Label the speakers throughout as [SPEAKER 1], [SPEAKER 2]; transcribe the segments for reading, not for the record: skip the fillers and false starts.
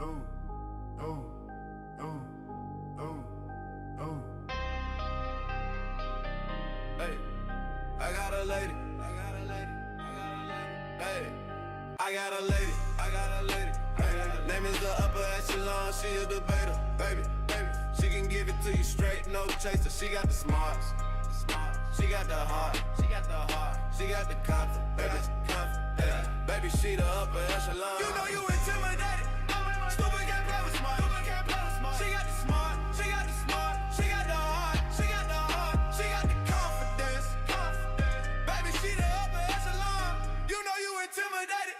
[SPEAKER 1] Ooh, ooh, ooh, ooh, ooh. Hey, I got a lady. Hey, I got a lady. Hey, name is the upper echelon. She a debater, baby. She can give it to you straight, no chaser. She got the smarts. She got the heart. She got the confidence, baby. Yeah. Baby, she the upper echelon. You know you intimidated. Stupid can't play with smart. She got the smart. She got the heart. She got the confidence. Baby, she the upper echelon. You know you intimidated.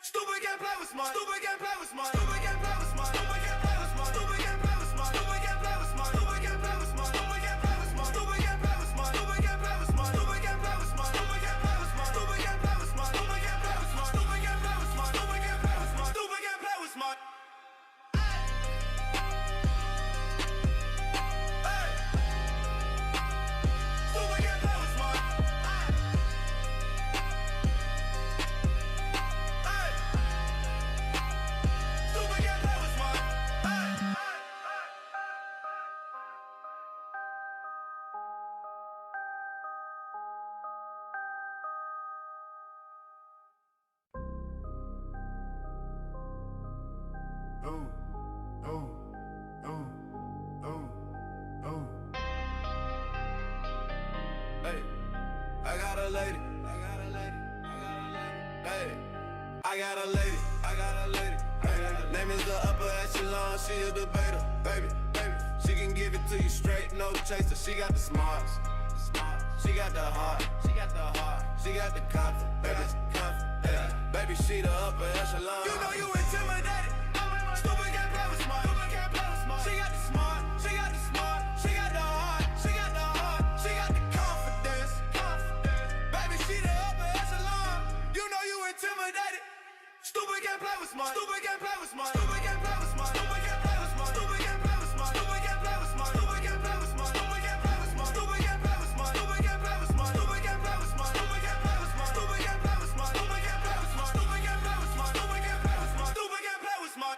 [SPEAKER 1] Stupid can't play with smart. Stupid can't play with smart. Stupid can't play with smart. Stupid can't play with smart. Stupid can't play with smart. Stupid can't play with smart. Stupid can't play with smart. Stupid can't play with smart. Stupid can't play with smart. Stupid can't play with smart. Stupid can't play with smart. Stupid can't play with smart. Stupid can't play with smart. Stupid can't play with smart. Stupid can't play with smart. Stupid can't play with smart. Stupid can't play with smart. Ooh, ooh, ooh, ooh, ooh. Hey, I got a lady. Hey, I got a lady. Hey, name is the upper echelon. She a debater, baby. She can give it to you straight, no chaser. She got the smarts. She got the heart. She got the confidence, baby. Yeah. Baby, she the upper echelon. You know you intimidated. Stupid can't play with smart. She got the smart. She got the heart. She got the confidence. Baby, she the upper echelon. You know you intimidated. Stupid can't play with smart. Stupid can't play with smart. Stupid can't play with smart. Stupid can't play with smart. Stupid can't play with smart. Stupid can't play with smart. Stupid can't play with smart. Stupid can't play with smart. Stupid can't play with smart. Stupid can't play with smart. Stupid can't play with smart. Stupid can't play with smart. Stupid can't play with smart. Stupid can't play with smart. Stupid can't play with smart. Stupid can't play with smart. Stupid can't play with smart.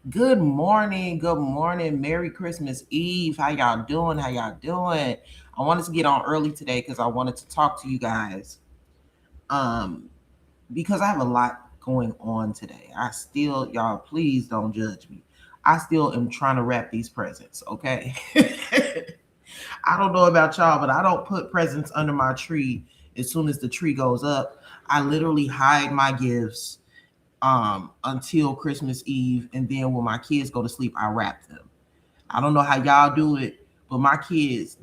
[SPEAKER 2] Good morning. Good morning. Merry Christmas Eve. How y'all doing? I wanted to get on early today because I wanted to talk to you guys. Because I have a lot going on today. Y'all, please don't judge me. I still am trying to wrap these presents, okay? I don't know about y'all, but I don't put presents under my tree as soon as the tree goes up. I literally hide my gifts until Christmas Eve, and then when my kids go to sleep, I wrap them. I don't know how y'all do it, but my kids,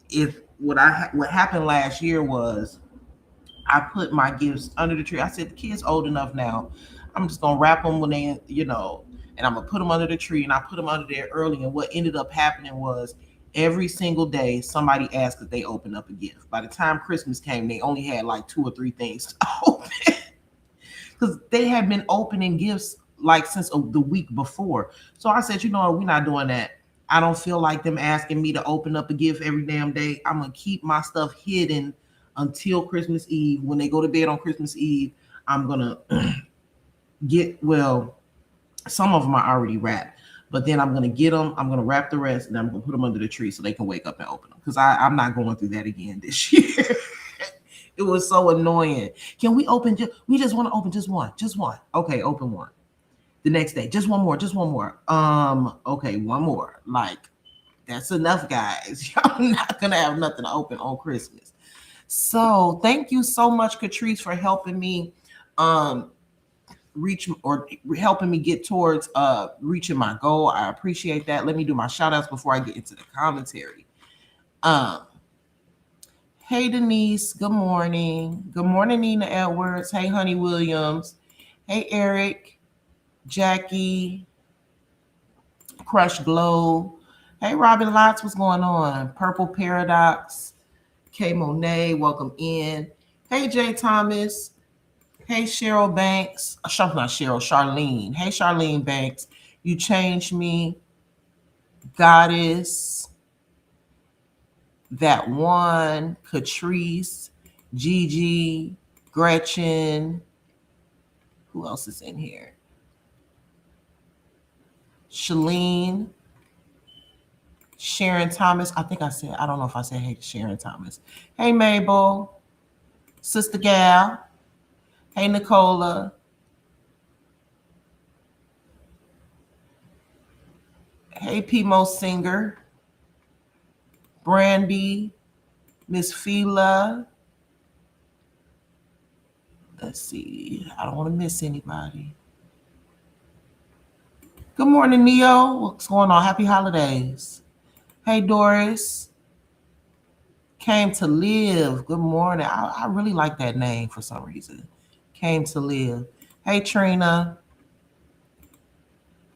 [SPEAKER 2] if what happened last year was I put my gifts under the tree. I said the kids old enough now. I'm just gonna wrap them when and I'm gonna put them under the tree, and I put them under there early. And what ended up happening was every single day somebody asked if they open up a gift. By the time Christmas came, they only had like 2 or 3 things to open because they had been opening gifts like since the week before. So I said, you know what, we're not doing that. I don't feel like them asking me to open up a gift every damn day. I'm gonna keep my stuff hidden until Christmas Eve. When they go to bed on Christmas Eve, I'm gonna some of them are already wrapped, but then I'm gonna get them. I'm gonna wrap the rest, and I'm gonna put them under the tree so they can wake up and open them. Because I'm not going through that again this year. It was so annoying. Can we open? We just want to open just one. Okay, open one. The next day, just one more. Okay, one more. Like, that's enough, guys. Y'all not gonna have nothing to open on Christmas. So thank you so much, Catrice, for helping me reach or helping me get towards reaching my goal. I appreciate that. Let me do my shout outs before I get into the commentary. Hey Denise, good morning. Good morning, Nina Edwards. Hey Honey Williams. Hey Eric, Jackie, Crush Glow. Hey, Robin Lots, what's going on? Purple Paradox. K Monet, welcome in. Hey, Jay Thomas. Hey, Cheryl Banks. Not Cheryl, Charlene. Hey, Charlene Banks. You changed me. Goddess. That one. Catrice. Gigi. Gretchen. Who else is in here? Shalene. Sharon Thomas. I don't know if I said hey to Sharon Thomas. Hey, Mabel. Sister Gal. Hey, Nicola. Hey, Pimo Singer. Brandy. Miss Fila. Let's see. I don't want to miss anybody. Good morning, Neo. What's going on? Happy holidays. Hey, Doris. Came to live. Good morning. I really like that name for some reason. Came to live. Hey, Trina.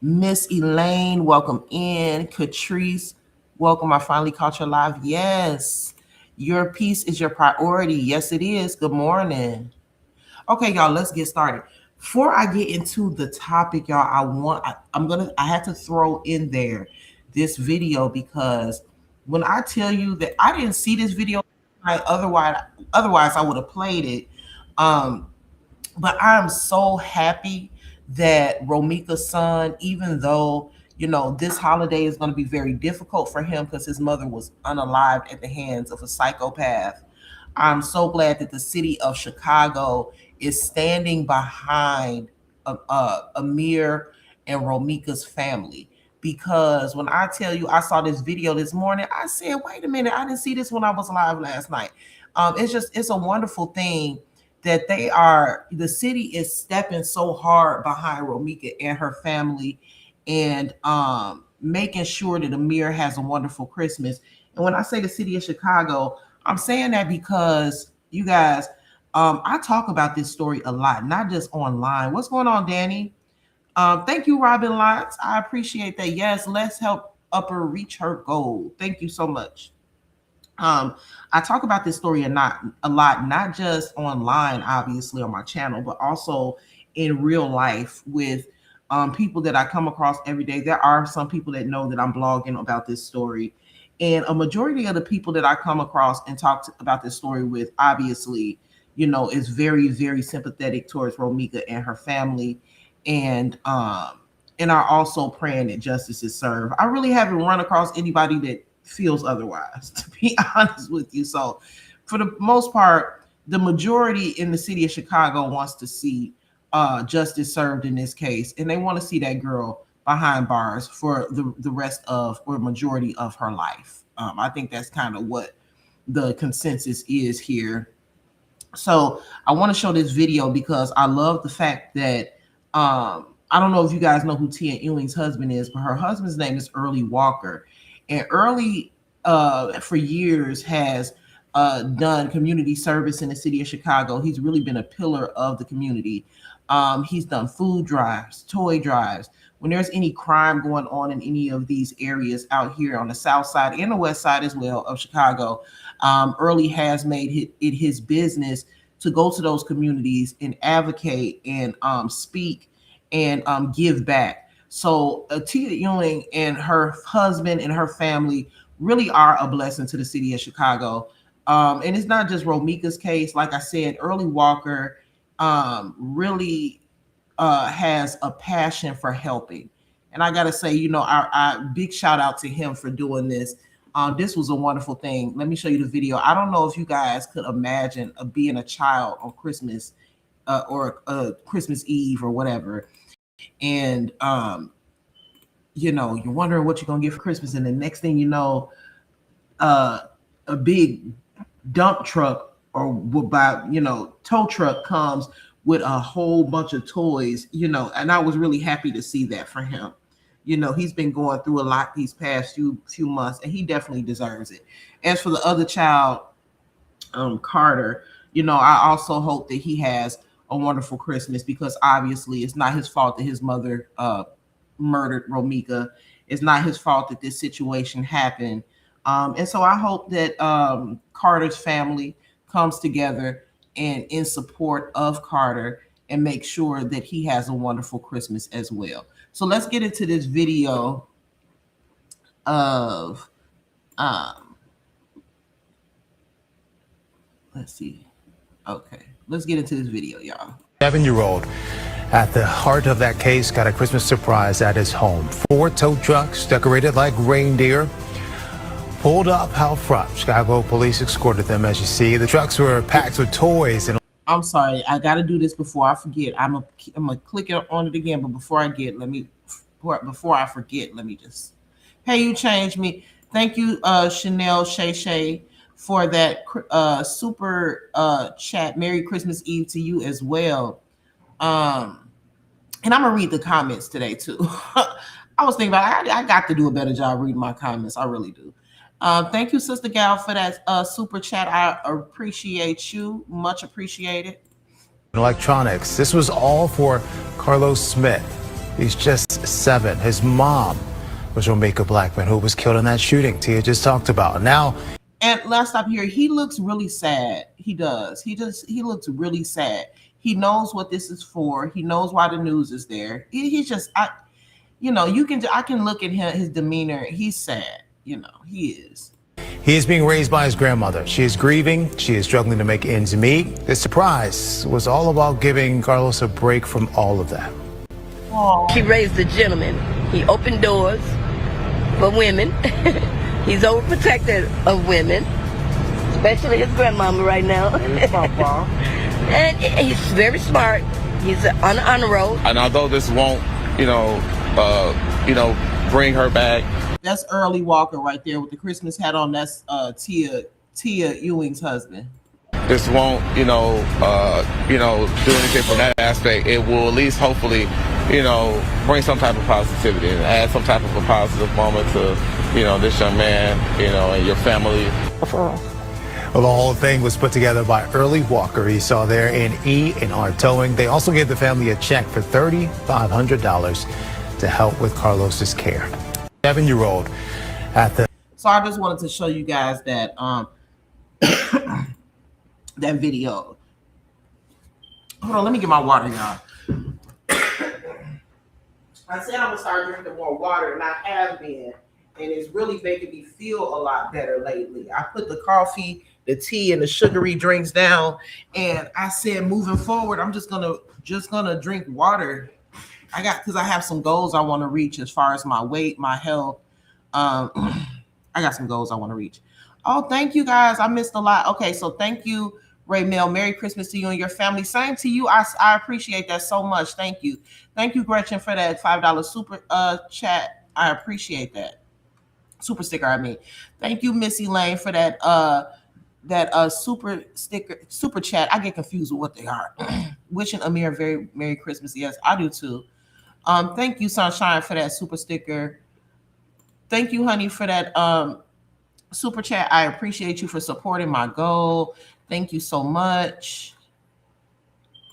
[SPEAKER 2] Miss Elaine, welcome in. Catrice, welcome. I finally caught you live. Yes. Your peace is your priority. Yes, it is. Good morning. Okay, y'all, let's get started. Before I get into the topic, y'all, I had to throw in there this video because when I tell you that I didn't see this video, otherwise I would have played it. But I'm so happy that Romeca'S son, even though, this holiday is going to be very difficult for him because his mother was unalived at the hands of a psychopath. I'm so glad that the city of Chicago is standing behind Amir and Romeca'S family. Because when I tell you, I saw this video this morning, I said, wait a minute, I didn't see this when I was live last night. It's a wonderful thing that the city is stepping so hard behind Romeca and her family and making sure that Amir has a wonderful Christmas. And when I say the city of Chicago, I'm saying that because you guys, I talk about this story a lot, not just online. What's going on, Danny? Thank you, Robin Lots. I appreciate that. Yes, let's help Upper reach her goal. Thank you so much. I talk about this story a lot, not just online, obviously on my channel, but also in real life with people that I come across every day. There are some people that know that I'm blogging about this story. And a majority of the people that I come across and about this story with, obviously, is very, very sympathetic towards Romeca and her family. And are also praying that justice is served. I really haven't run across anybody that feels otherwise, to be honest with you. So for the most part, the majority in the city of Chicago wants to see justice served in this case. And they want to see that girl behind bars for the rest of or majority of her life. I think that's kind of what the consensus is here. So I want to show this video because I love the fact that I don't know if you guys know who Tia Ewing's husband is, but her husband's name is Early Walker. And Early, for years, has done community service in the city of Chicago. He's really been a pillar of the community. He's done food drives, toy drives. When there's any crime going on in any of these areas out here on the south side and the west side as well of Chicago, Early has made it his business to go to those communities and advocate and speak and give back. So Tia Ewing and her husband and her family really are a blessing to the city of Chicago. And it's not just Romeca'S case. Like I said, Early Walker really has a passion for helping. And I got to say, our big shout out to him for doing this. This was a wonderful thing. Let me show you the video. I don't know if you guys could imagine being a child on Christmas or Christmas Eve or whatever. And, you're wondering what you're going to get for Christmas. And the next thing you know, a big dump truck or tow truck comes with a whole bunch of toys, and I was really happy to see that for him. He's been going through a lot these past few months, and he definitely deserves it. As for the other child, Carter, I also hope that he has a wonderful Christmas because obviously it's not his fault that his mother murdered Romeca. It's not his fault that this situation happened. And so I hope that Carter's family comes together and in support of Carter and make sure that he has a wonderful Christmas as well. So let's get into this video of let's see. Okay, let's get into this video, y'all.
[SPEAKER 3] 7-year-old at the heart of that case got a Christmas surprise at his home. 4 tow trucks decorated like reindeer pulled up out front. Chicago police escorted them. As you see, the trucks were packed with toys and
[SPEAKER 2] I'm sorry, I got to do this before I forget. I'm gonna click on it again, but before I forget, let me just hey, you changed me. Thank you, Chanel Shay for that super chat. Merry Christmas Eve to you as well. And I'm gonna read the comments today too. I was thinking about I got to do a better job reading my comments. I really do. Thank you, Sister Gal, for that super chat. I appreciate you. Much appreciated.
[SPEAKER 3] electronics. This was all for Carlos Smith. He's just 7. His mom was Romeca Blackman, who was killed in that shooting Tia just talked about. Now,
[SPEAKER 2] and let's stop here. He looks really sad. He does. He looks really sad. He knows what this is for. He knows why the news is there. He's just, I can look at his demeanor. He's sad. He is.
[SPEAKER 3] He is being raised by his grandmother. She is grieving. She is struggling to make ends meet. This surprise was all about giving Carlos a break from all of that.
[SPEAKER 2] Aww.
[SPEAKER 4] She raised a gentleman. He opened doors for women. He's overprotective of women, especially his grandmama right now. And he's very smart. He's on the honor roll.
[SPEAKER 5] And although this won't, bring her back.
[SPEAKER 2] That's Early Walker right there with the Christmas hat on. That's Tia Ewing's husband.
[SPEAKER 5] This won't, do anything from that aspect. It will at least hopefully, bring some type of positivity and add some type of a positive moment to, this young man, and your family.
[SPEAKER 3] Well, the whole thing was put together by Early Walker. He saw there in E&R Towing. They also gave the family a check for $3,500 to help with Carlos's care. 7-year-old at the.
[SPEAKER 2] So I just wanted to show you guys that that video. Hold on, let me get my water, y'all. I said I'm gonna start drinking more water, and I have been, and it's really making me feel a lot better lately. I put the coffee, the tea, and the sugary drinks down, and I said moving forward, I'm just gonna drink water. Because I have some goals I want to reach as far as my weight, my health. I got some goals I want to reach. Oh, thank you guys. I missed a lot. Okay, so thank you, Ray Mel. Merry Christmas to you and your family. Same to you. I appreciate that so much. Thank you. Thank you, Gretchen, for that $5 super chat. I appreciate that. Super sticker, I mean. Thank you, Missy Lane, for that super chat. I get confused with what they are. Wishing Amir a very Merry Christmas. Yes, I do too. Thank you, Sunshine, for that super sticker. Thank you, honey, for that super chat. I appreciate you for supporting my goal. Thank you so much.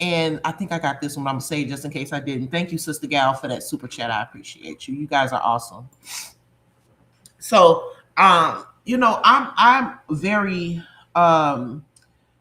[SPEAKER 2] And I think I got this one. I'm gonna say just in case I didn't. Thank you, Sister Gal, for that super chat. I appreciate you. You guys are awesome. So, I'm very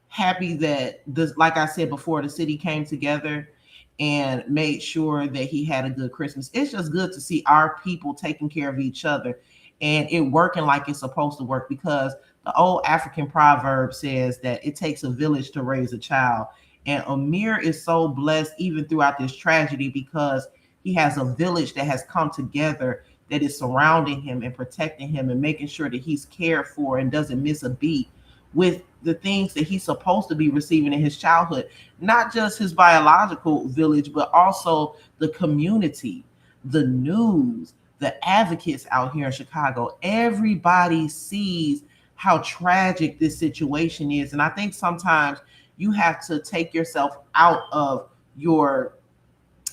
[SPEAKER 2] happy that this, like I said before, the city came together and made sure that he had a good Christmas. It's just good to see our people taking care of each other and it working like it's supposed to work, because the old African proverb says that it takes a village to raise a child. And Amir is so blessed even throughout this tragedy because he has a village that has come together that is surrounding him and protecting him and making sure that he's cared for and doesn't miss a beat with the things that he's supposed to be receiving in his childhood. Not just his biological village, but also the community, the news, the advocates out here in Chicago. Everybody sees how tragic this situation is. And I think sometimes you have to take yourself out of your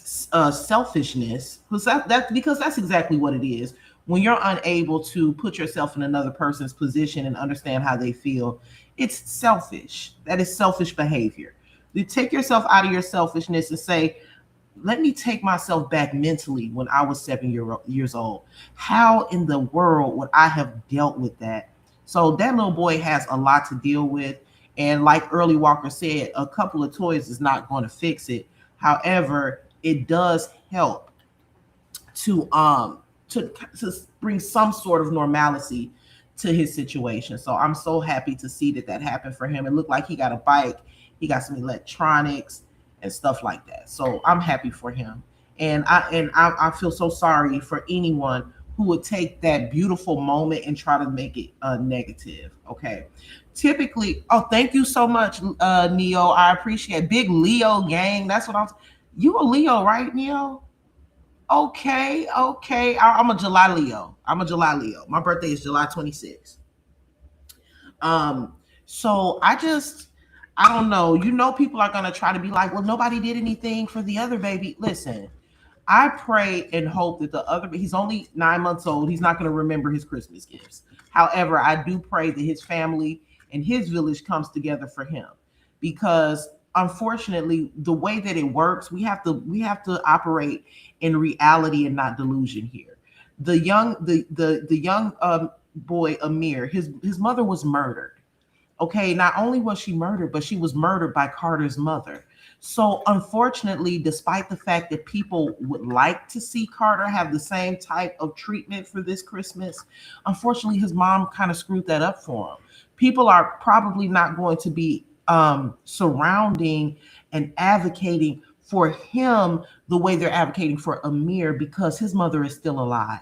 [SPEAKER 2] selfishness, because that's exactly what it is. When you're unable to put yourself in another person's position and understand how they feel, it's selfish. That is selfish behavior. You take yourself out of your selfishness and say, let me take myself back mentally when I was 7 years old. How in the world would I have dealt with that? So that little boy has a lot to deal with. And like Early Walker said, a couple of toys is not going to fix it. However, it does help to to bring some sort of normalcy to his situation. So I'm so happy to see that happened for him. It looked like he got a bike, he got some electronics and stuff like that. So I'm happy for him. And I feel so sorry for anyone who would take that beautiful moment and try to make it negative. Okay. Typically, oh, thank you so much, Neo. I appreciate big Leo gang. That's what you a Leo, right, Neo? Okay, okay. I'm a July Leo. My birthday is July 26th. So I don't know. People are gonna try to be like, well, nobody did anything for the other baby. Listen, I pray and hope that he's only 9 months old. He's not gonna remember his Christmas gifts. However, I do pray that his family and his village comes together for him, because unfortunately, the way that it works, we have to operate in reality and not delusion here. The young boy Amir, his mother was murdered. Okay, not only was she murdered, but she was murdered by Carter's mother. So unfortunately, despite the fact that people would like to see Carter have the same type of treatment for this Christmas, unfortunately, his mom kind of screwed that up for him. People are probably not going to be surrounding and advocating for him the way they're advocating for Amir, because his mother is still alive.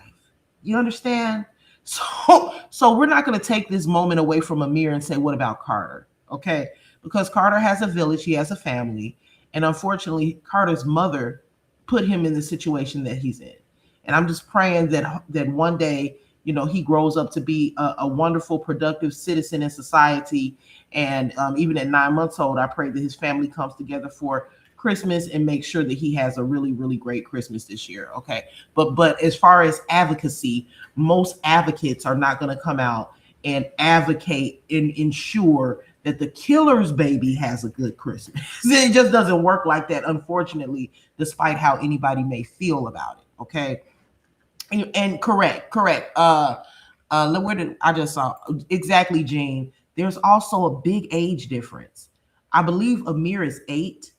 [SPEAKER 2] You understand? So we're not going to take this moment away from Amir and say, what about Carter? Okay, because Carter has a village, he has a family, and unfortunately, Carter's mother put him in the situation that he's in. And I'm just praying that one day, he grows up to be a wonderful, productive citizen in society. And even at 9 months old, I pray that his family comes together for Christmas and make sure that he has a really, really great Christmas this year. Okay. But as far as advocacy, most advocates are not going to come out and advocate and ensure that the killer's baby has a good Christmas. It just doesn't work like that, unfortunately, despite how anybody may feel about it. Okay. And correct. Where did I just saw exactly, Gene? There's also a big age difference. I believe Amir is 8.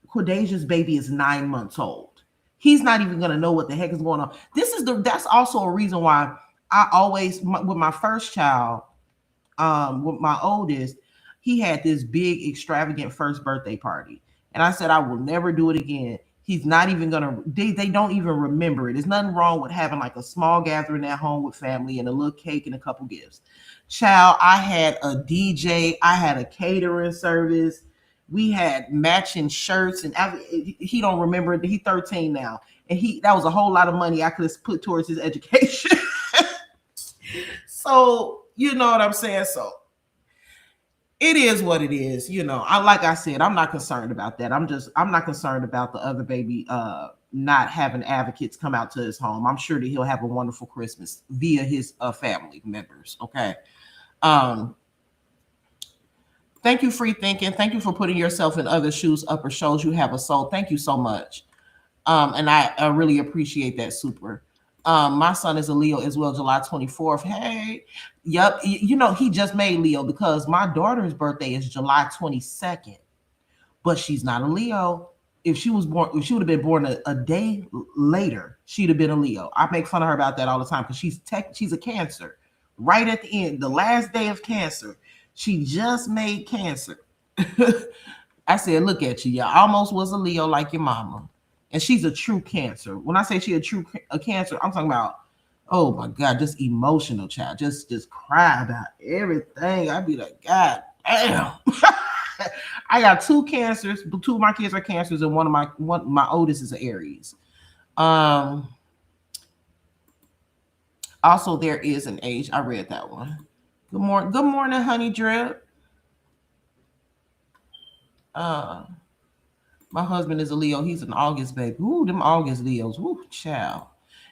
[SPEAKER 2] Quadasia's baby is 9 months old. He's not even gonna know what the heck is going on. That's also a reason why I always, with my first child, with my oldest, he had this big extravagant first birthday party, and I said I will never do it again. He's not even gonna. They don't even remember it. There's nothing wrong with having like a small gathering at home with family and a little cake and a couple gifts. Child, I had a DJ. I had a catering service. We had matching shirts, and he don't remember it. He's 13 now, and that was a whole lot of money I could have put towards his education. So you know what I'm saying. So it is what it is. Like I said, I'm not concerned about that. I'm not concerned about the other baby not having advocates come out to his home. I'm sure that he'll have a wonderful Christmas via his family members. Okay. Thank you, Free Thinking. Thank you for putting yourself in other shoes. Upper shows you have a soul. Thank you so much. And I really appreciate that, super. My son is a Leo as well, July 24th. Hey, yep. He just made Leo because my daughter's birthday is July 22nd, but she's not a Leo. If she would have been born a day later, she'd have been a Leo. I make fun of her about that all the time because she's a Cancer. Right at the end, the last day of Cancer, she just made Cancer. I said, look at you. You almost was a Leo like your mama. And she's a true Cancer. When I say she's a Cancer, I'm talking about, oh my God, just emotional child. Just cry about everything. I'd be like, God damn. I got 2 Cancers. 2 of my kids are Cancers, and one of my oldest is an Aries. Also, there is an age. I read that one. Good morning, Honey Drip. My husband is a Leo. He's an August baby. Ooh, them August Leos. Ooh, child.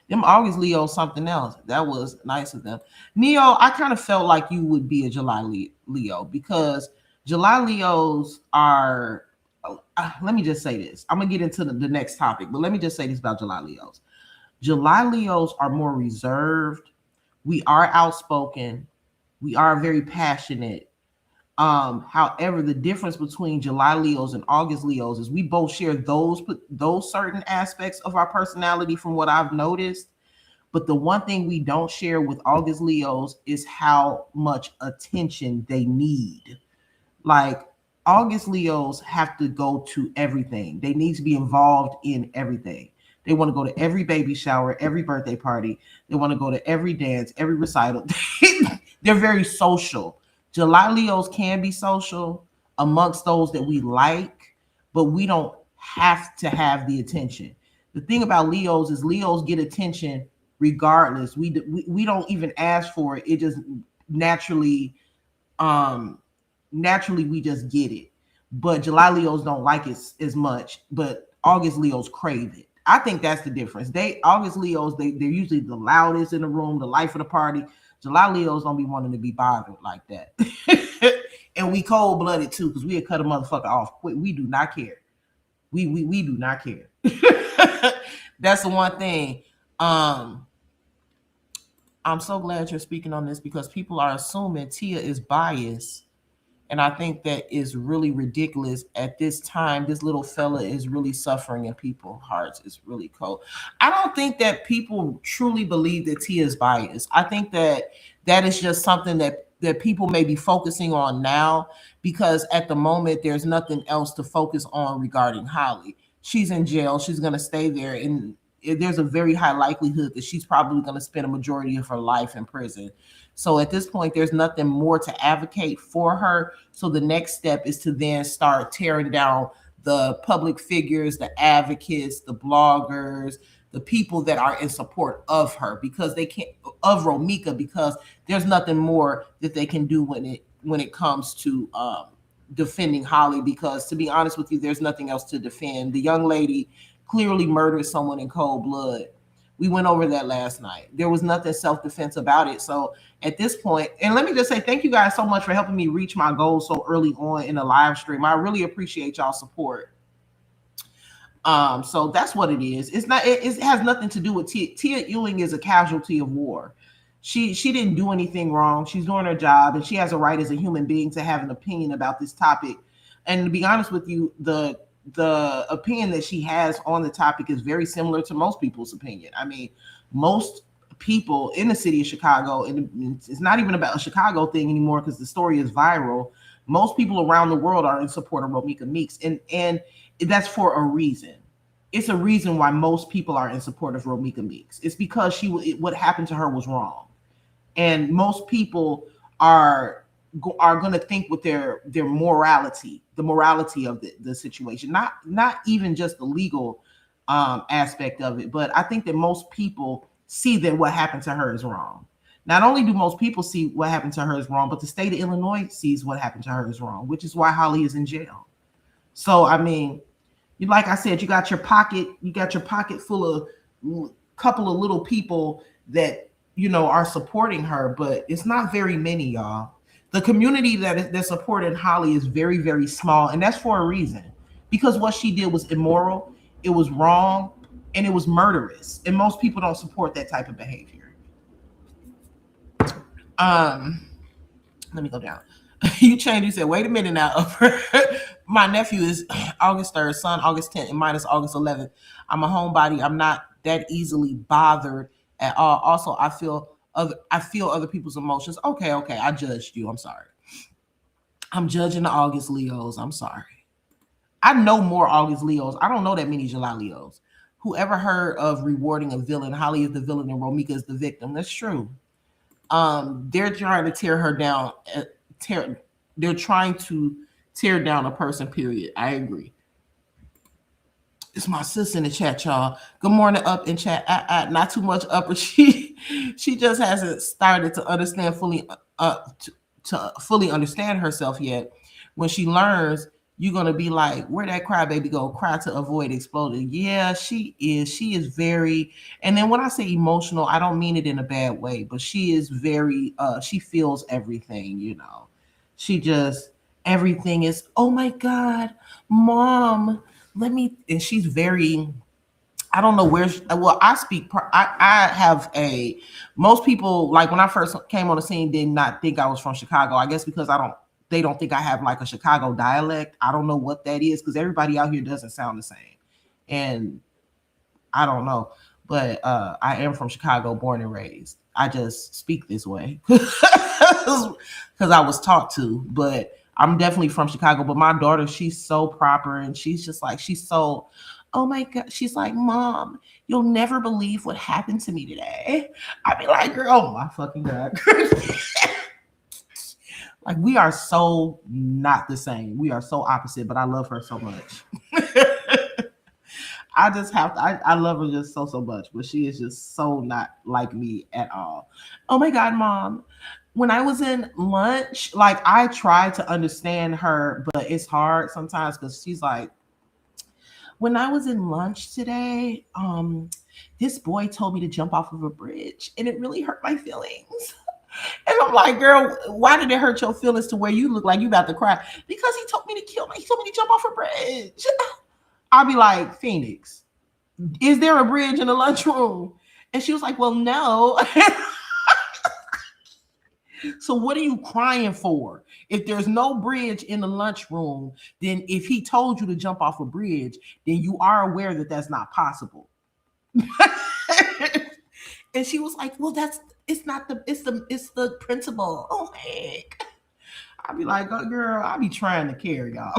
[SPEAKER 2] Them August Leos, something else. That was nice of them. Neo, I kind of felt like you would be a July Leo because July Leos are let me just say this. I'm gonna get into the next topic, but let me just say this about July Leos. July Leos are more reserved. We are outspoken. We are very passionate. However, the difference between July Leos and August Leos is we both share those certain aspects of our personality from what I've noticed. But the one thing we don't share with August Leos is how much attention they need. Like August Leos have to go to everything. They need to be involved in everything. They want to go to every baby shower, every birthday party. They want to go to every dance, every recital. They're very social. July Leos can be social amongst those that we like, but we don't have to have the attention. The thing about Leos is Leos get attention regardless. We don't even ask for it. It just naturally we just get it. But July Leos don't like it as much, but August Leos crave it. I think that's the difference. August Leos, they're usually the loudest in the room, the life of the party. July Leos don't be wanting to be bothered like that. And we cold-blooded too, because we'll cut a motherfucker off quick. We do not care. We do not care. That's the one thing. I'm so glad you're speaking on this because people are assuming Tia is biased. And I think that is really ridiculous at this time. This little fella is really suffering in people's hearts. It's really cold. I don't think that people truly believe that Tia is biased. I think that is just something that people may be focusing on now because at the moment there's nothing else to focus on regarding Holly. She's in jail. She's going to stay there. And there's a very high likelihood that she's probably going to spend a majority of her life in prison. So at this point, there's nothing more to advocate for her. So the next step is to then start tearing down the public figures, the advocates, the bloggers, the people that are in support of her because they can't of Romeca because there's nothing more that they can do when it comes to defending Holly because to be honest with you, there's nothing else to defend. The young lady clearly murdered someone in cold blood. We went over that last night. There was nothing self-defense about it. So at this point, and let me just say thank you guys so much for helping me reach my goals so early on in the live stream. I really appreciate y'all support. So that's what it is. It's not. It has nothing to do with Tia. Tia Ewing is a casualty of war. She didn't do anything wrong. She's doing her job, and she has a right as a human being to have an opinion about this topic. And to be honest with you, the opinion that she has on the topic is very similar to most people's opinion. I mean, most people in the city of Chicago, and it's not even about a Chicago thing anymore because the story is viral. Most people around the world are in support of Romeca Meeks, and that's for a reason. It's a reason why most people are in support of Romeca Meeks. It's because what happened to her was wrong, and most people are going to think with their morality, the morality of the situation, not even just the legal aspect of it, but I think that most people see that what happened to her is wrong. Not only do most people see what happened to her is wrong, but the state of Illinois sees what happened to her is wrong, which is why Holly is in jail. So, I mean, like I said, you got your pocket full of a couple of little people that, are supporting her, but it's not very many, y'all. The community that supported Holly is very, very small, and that's for a reason. Because what she did was immoral, it was wrong, and it was murderous. And most people don't support that type of behavior. Let me go down. You said, wait a minute now. My nephew is August 3rd, son August 10th, and mine is August 11th. I'm a homebody. I'm not that easily bothered at all. Also, I feel other people's emotions. Okay, I judged you. I'm sorry. I'm judging the August Leos. I'm sorry. I know more August Leos. I don't know that many July Leos. Whoever heard of rewarding a villain? Holly is the villain and Romeca is the victim. That's true. They're trying to tear her down. They're trying to tear down a person, period. I agree. It's my sister in the chat, y'all. Good morning, up in chat. Not too much up, but she just hasn't started to understand fully to fully understand herself yet. When she learns, you're gonna be like, where that crybaby go? Cry to avoid exploding. Yeah, she is. She is very. And then when I say emotional, I don't mean it in a bad way, but she is very. She feels everything, She just. everything is, oh my God, mom, let me, and she's very, I don't know where, well, I speak, I have most people, like when I first came on the scene, did not think I was from Chicago. I guess because they don't think I have like a Chicago dialect. I don't know what that is because everybody out here doesn't sound the same. And I don't know, but I am from Chicago, born and raised. I just speak this way because I was taught to. But I'm definitely from Chicago. But my daughter, she's so proper, and she's just like, she's so, oh my God. She's like, Mom, you'll never believe what happened to me today. I'd be like, girl, oh my fucking God. Like, we are so not the same. We are so opposite, but I love her so much. I just have to, I love her just so much, but she is just so not like me at all. Oh my God, Mom. When I was in lunch, like I try to understand her, but it's hard sometimes because she's like, when I was in lunch today, this boy told me to jump off of a bridge and it really hurt my feelings. And I'm like, girl, why did it hurt your feelings to where you look like you about to cry? Because he told me to kill me. He told me to jump off a bridge. I'll be like, Phoenix, is there a bridge in the lunchroom? And she was like, well, no. So what are you crying for? If there's no bridge in the lunchroom, then if he told you to jump off a bridge, then you are aware that that's not possible. And she was like, well, it's the principle. Oh, heck. I'd be like, oh, girl, I be trying to carry y'all.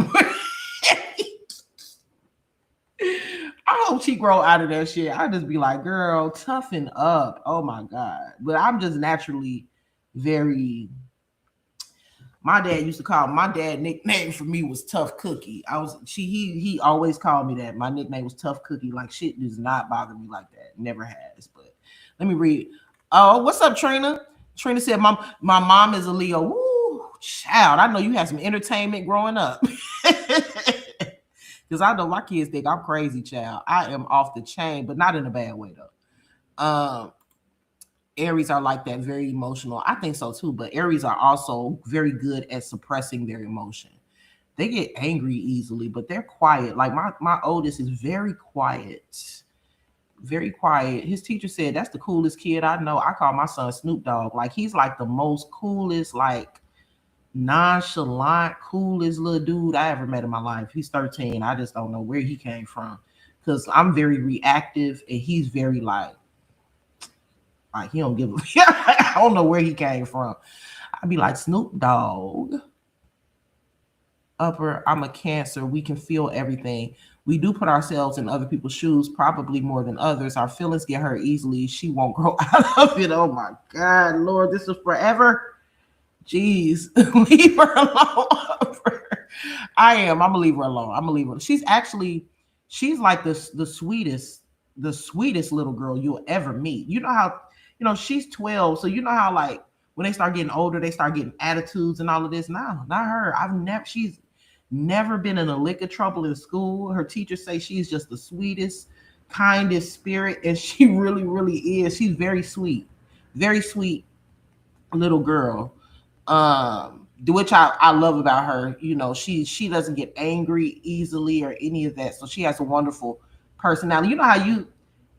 [SPEAKER 2] I hope she grow out of that shit. I just be like, girl, toughen up. Oh my God. But I'm just naturally very, my dad nickname for me was Tough Cookie. He always called me that. My nickname was Tough Cookie. Like, shit does not bother me like that. Never has. But let me read. Oh, what's up, Trina? Trina said, my mom is a Leo. Woo, child. I know you had some entertainment growing up. Because I know my kids think I'm crazy, child. I am off the chain, but not in a bad way, though. Aries are like that, very emotional. I think so, too. But Aries are also very good at suppressing their emotion. They get angry easily, but they're quiet. Like, my oldest is very quiet. Very quiet. His teacher said, that's the coolest kid I know. I call my son Snoop Dogg. Like, he's like the most coolest, like, nonchalant, coolest little dude I ever met in my life. He's 13. I just don't know where he came from because I'm very reactive and he's very like he don't give a I don't know where he came from. I'd be like, Snoop Dogg. Upper, I'm a Cancer. We can feel everything. We do put ourselves in other people's shoes, probably more than others. Our feelings get hurt easily. She won't grow out of it. Oh my God, Lord, this is forever. Jeez, leave her alone. I'm gonna leave her alone. I'm gonna leave her. She's like the sweetest little girl you'll ever meet. You know how, she's 12, so you know how like when they start getting older, they start getting attitudes and all of this. No, not her. She's never been in a lick of trouble in school. Her teachers say she's just the sweetest, kindest spirit, and she really, really is. She's very sweet little girl. Which I love about her. She doesn't get angry easily or any of that. So she has a wonderful personality. You know how you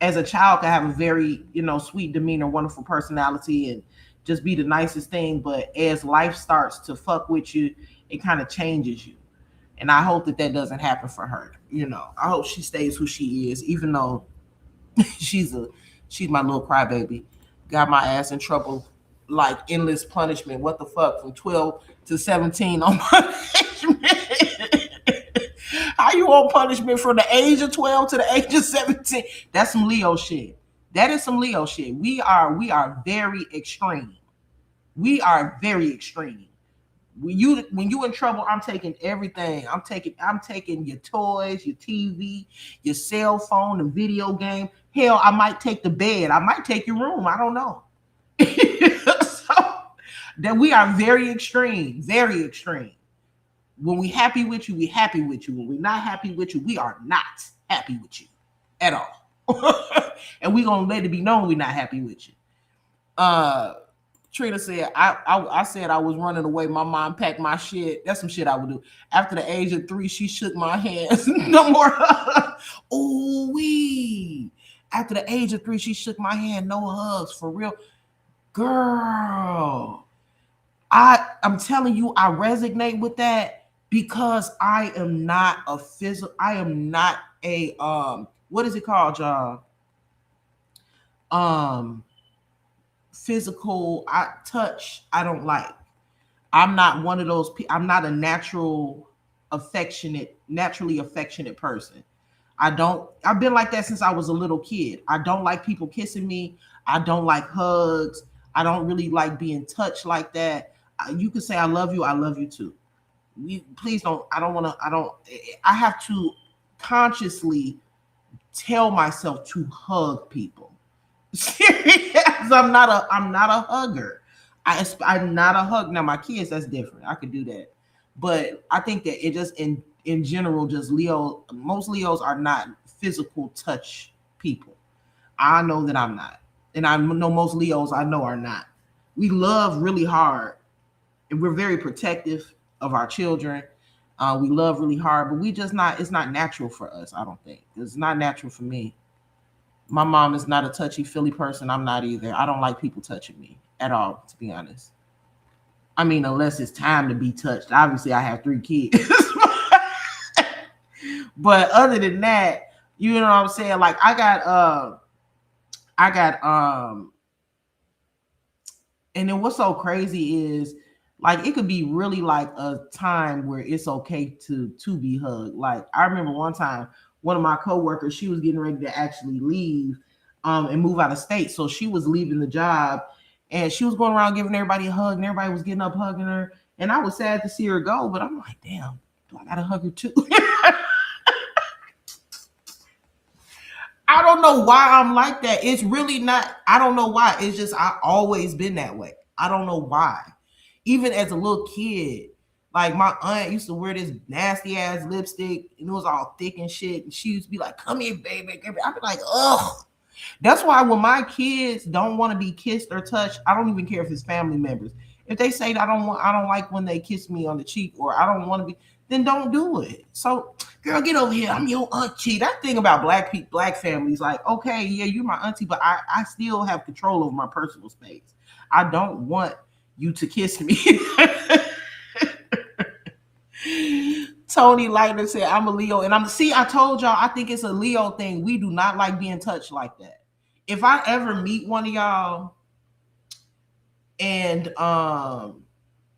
[SPEAKER 2] as a child can have a very, sweet demeanor, wonderful personality and just be the nicest thing. But as life starts to fuck with you, it kind of changes you. And I hope that doesn't happen for her. I hope she stays who she is, even though she's my little crybaby. Got my ass in trouble like endless punishment. What the fuck? From 12 to 17 on punishment. How you want punishment from the age of 12 to the age of 17? That's some Leo shit. That is some Leo shit. We are very extreme. We are very extreme. When you in trouble, I'm taking everything. I'm taking your toys, your TV, your cell phone, the video game. Hell, I might take the bed. I might take your room. I don't know. So that we are very extreme, very extreme. When we happy with you, we happy with you. When we're not happy with you, we are not happy with you at all. And we're gonna let it be known we're not happy with you. Trina said, I said I was running away. My mom packed my shit. That's some shit I would do. After the age of 3, she shook my hands. No more. Ooh wee. After the age of 3, she shook my hand. No hugs, for real. Girl, I'm telling you, I resonate with that because I am not a physical. I am not a what is it called, y'all? Physical touch. I don't like. I'm not one of those people. I'm not a naturally affectionate person. I've been like that since I was a little kid. I don't like people kissing me. I don't like hugs. I don't really like being touched like that. You can say I love you too. Please don't. I have to consciously tell myself to hug people. Serious. I'm not a hugger. I'm not a hug. Now my kids, that's different. I could do that. But I think that it just in general, just most Leos are not physical touch people. I know that I'm not. And I know most Leos I know are not. We love really hard and we're very protective of our children. We love really hard, but it's not natural for us. I don't think it's not natural for me. My mom is not a touchy-feely person. I'm not either. I don't like people touching me at all, to be honest. I mean, unless it's time to be touched. Obviously, I have 3 kids. But other than that, you know what I'm saying? Like I got and then what's so crazy is like it could be really like a time where it's okay to be hugged. Like I remember one time one of my coworkers, she was getting ready to actually leave and move out of state. So she was leaving the job and she was going around giving everybody a hug and everybody was getting up hugging her. And I was sad to see her go, but I'm like, damn, do I gotta hug her too? I don't know why I'm like that. It's really not, I don't know why. It's just, I've always been that way. I don't know why. Even as a little kid, like my aunt used to wear this nasty ass lipstick and it was all thick and shit. And she used to be like, come here, baby. I'd be like, ugh. That's why when my kids don't want to be kissed or touched, I don't even care if it's family members. If they say I don't like when they kiss me on the cheek or I don't want to be, then don't do it. So, girl, get over here. I'm your auntie. That thing about black families, like, okay, yeah, you're my auntie, but I still have control over my personal space. I don't want you to kiss me. Tony Lightner said, I'm a Leo. And I told y'all, I think it's a Leo thing. We do not like being touched like that. If I ever meet one of y'all and,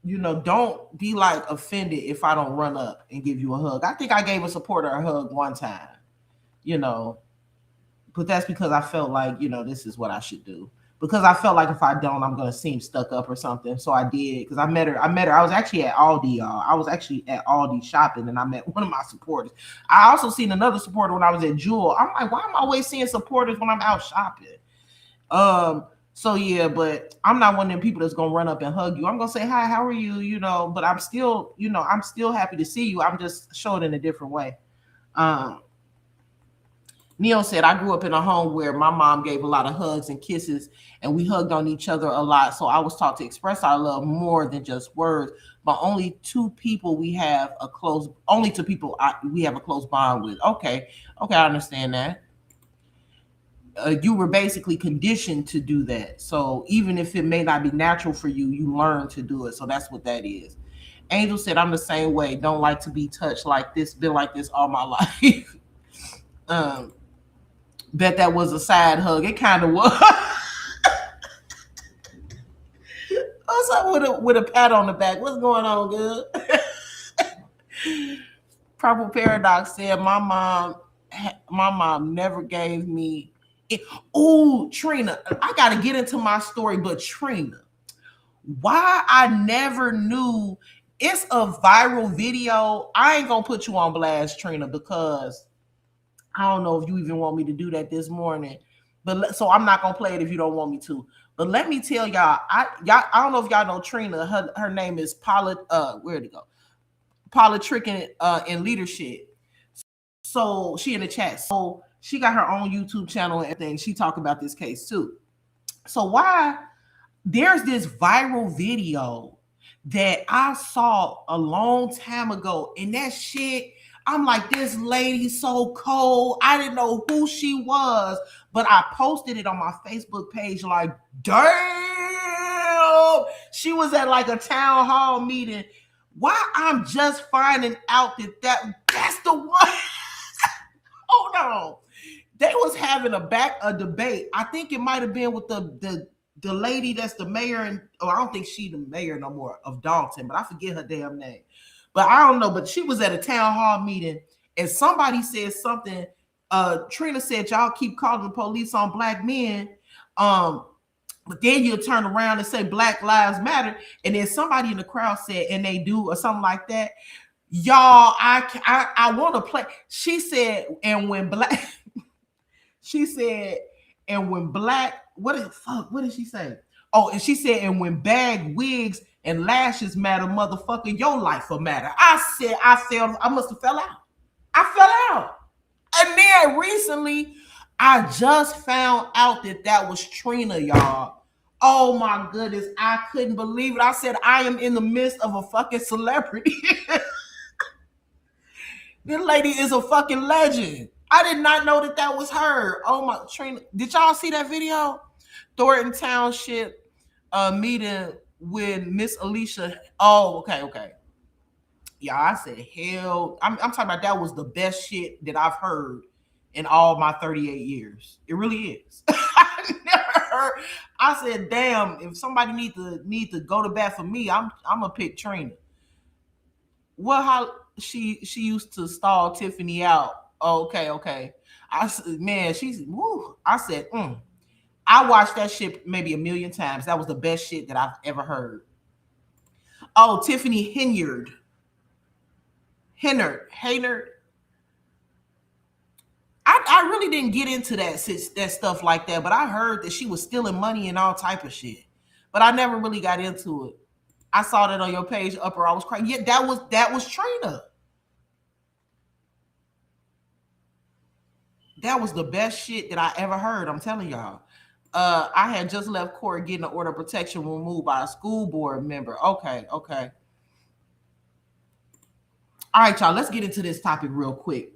[SPEAKER 2] you know, don't be like offended if I don't run up and give you a hug. I think I gave a supporter a hug one time, you know, but that's because I felt like, you know, this is what I should do. Because I felt like if I don't, I'm going to seem stuck up or something. So I did, because I met her. I was actually at Aldi, y'all. I was actually at Aldi shopping and I met one of my supporters. I also seen another supporter when I was at Jewel. I'm like, why am I always seeing supporters when I'm out shopping? So yeah, but I'm not one of them people that's gonna run up and hug you. I'm gonna say hi, how are you? You know, but I'm still happy to see you. I'm just showing in a different way. Neil said, I grew up in a home where my mom gave a lot of hugs and kisses, and we hugged on each other a lot. So I was taught to express our love more than just words. But only two people we have a close bond with. Okay, I understand that. You were basically conditioned to do that. So even if it may not be natural for you, you learn to do it. So that's what that is. Angel said, I'm the same way. Don't like to be touched like this. Been like this all my life. Bet that was a side hug. It kind of was. What's up with a pat on the back? What's going on, good? Purple Paradox said, my mom never gave me. Oh, Trina, I got to get into my story, but Trina, why I never knew, it's a viral video. I ain't gonna put you on blast, Trina, because I don't know if you even want me to do that this morning. But so I'm not gonna play it if you don't want me to. But let me tell y'all, I don't know if y'all know Trina. Her name is where'd it go? Politricking in leadership. So she in the chat. So she got her own YouTube channel and everything. She talked about this case too. So why there's this viral video that I saw a long time ago, and that shit, I'm like, this lady's so cold. I didn't know who she was, but I posted it on my Facebook page like, damn, she was at like a town hall meeting. Why I'm just finding out that's the one. Hold on. They was having a debate. I think it might have been with the lady that's the mayor, and I don't think she the mayor no more of Dalton, but I forget her damn name. But I don't know. But she was at a town hall meeting, and somebody said something. Trina said, "Y'all keep calling the police on black men, but then you'll turn around and say Black Lives Matter." And then somebody in the crowd said, "And they do," or something like that. Y'all, I want to play. She said, "And when black." She said, and when black, what did she say? Oh, and she said, and when bag, wigs, and lashes matter, motherfucker, your life will matter. I must have fell out. I fell out. And then recently, I just found out that was Trina, y'all. Oh my goodness, I couldn't believe it. I said, I am in the midst of a fucking celebrity. This lady is a fucking legend. I did not know that was her. Oh my, Trina. Did y'all see that video? Thornton Township meeting with Miss Alicia. Oh, okay. Yeah, I said, hell. I'm talking about that was the best shit that I've heard in all my 38 years. It really is. I never heard. I said, damn, if somebody need to go to bat for me, I'm gonna pick Trina. Well, how she used to stall Tiffany out. Okay. I said, I watched that shit maybe a million times. That was the best shit that I've ever heard. Oh, Tiffany Henyard. I really didn't get into that stuff like that, but I heard that she was stealing money and all type of shit. But I never really got into it. I saw that on your page, Upper. I was crying. Yeah, that was Trina. That was the best shit that I ever heard. I'm telling y'all. I had just left court getting an order of protection removed by a school board member. Okay. All right, y'all. Let's get into this topic real quick.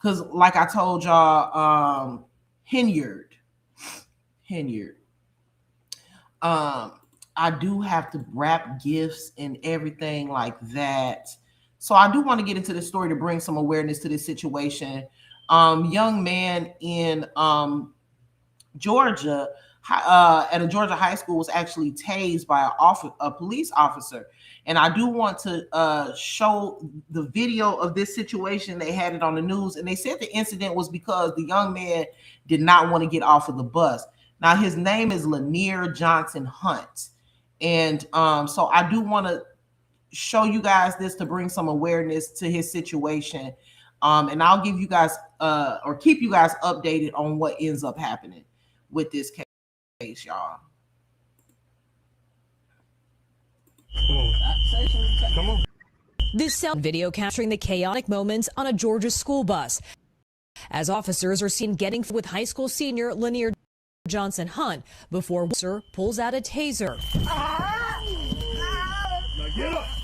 [SPEAKER 2] Because like I told y'all, Henyard. I do have to wrap gifts and everything like that. So I do want to get into this story to bring some awareness to this situation. Young man in Georgia, at a Georgia high school, was actually tased by a police officer. And I do want to show the video of this situation. They had it on the news, and they said the incident was because the young man did not want to get off of the bus. Now, his name is Lanier Johnson Hunt. And so I do want to show you guys this to bring some awareness to his situation. And I'll give you guys or keep you guys updated on what ends up happening with this case, y'all.
[SPEAKER 6] Come on. This sound video capturing the chaotic moments on a Georgia school bus as officers are seen getting with high school senior Lanier Johnson Hunt before officer pulls out a taser.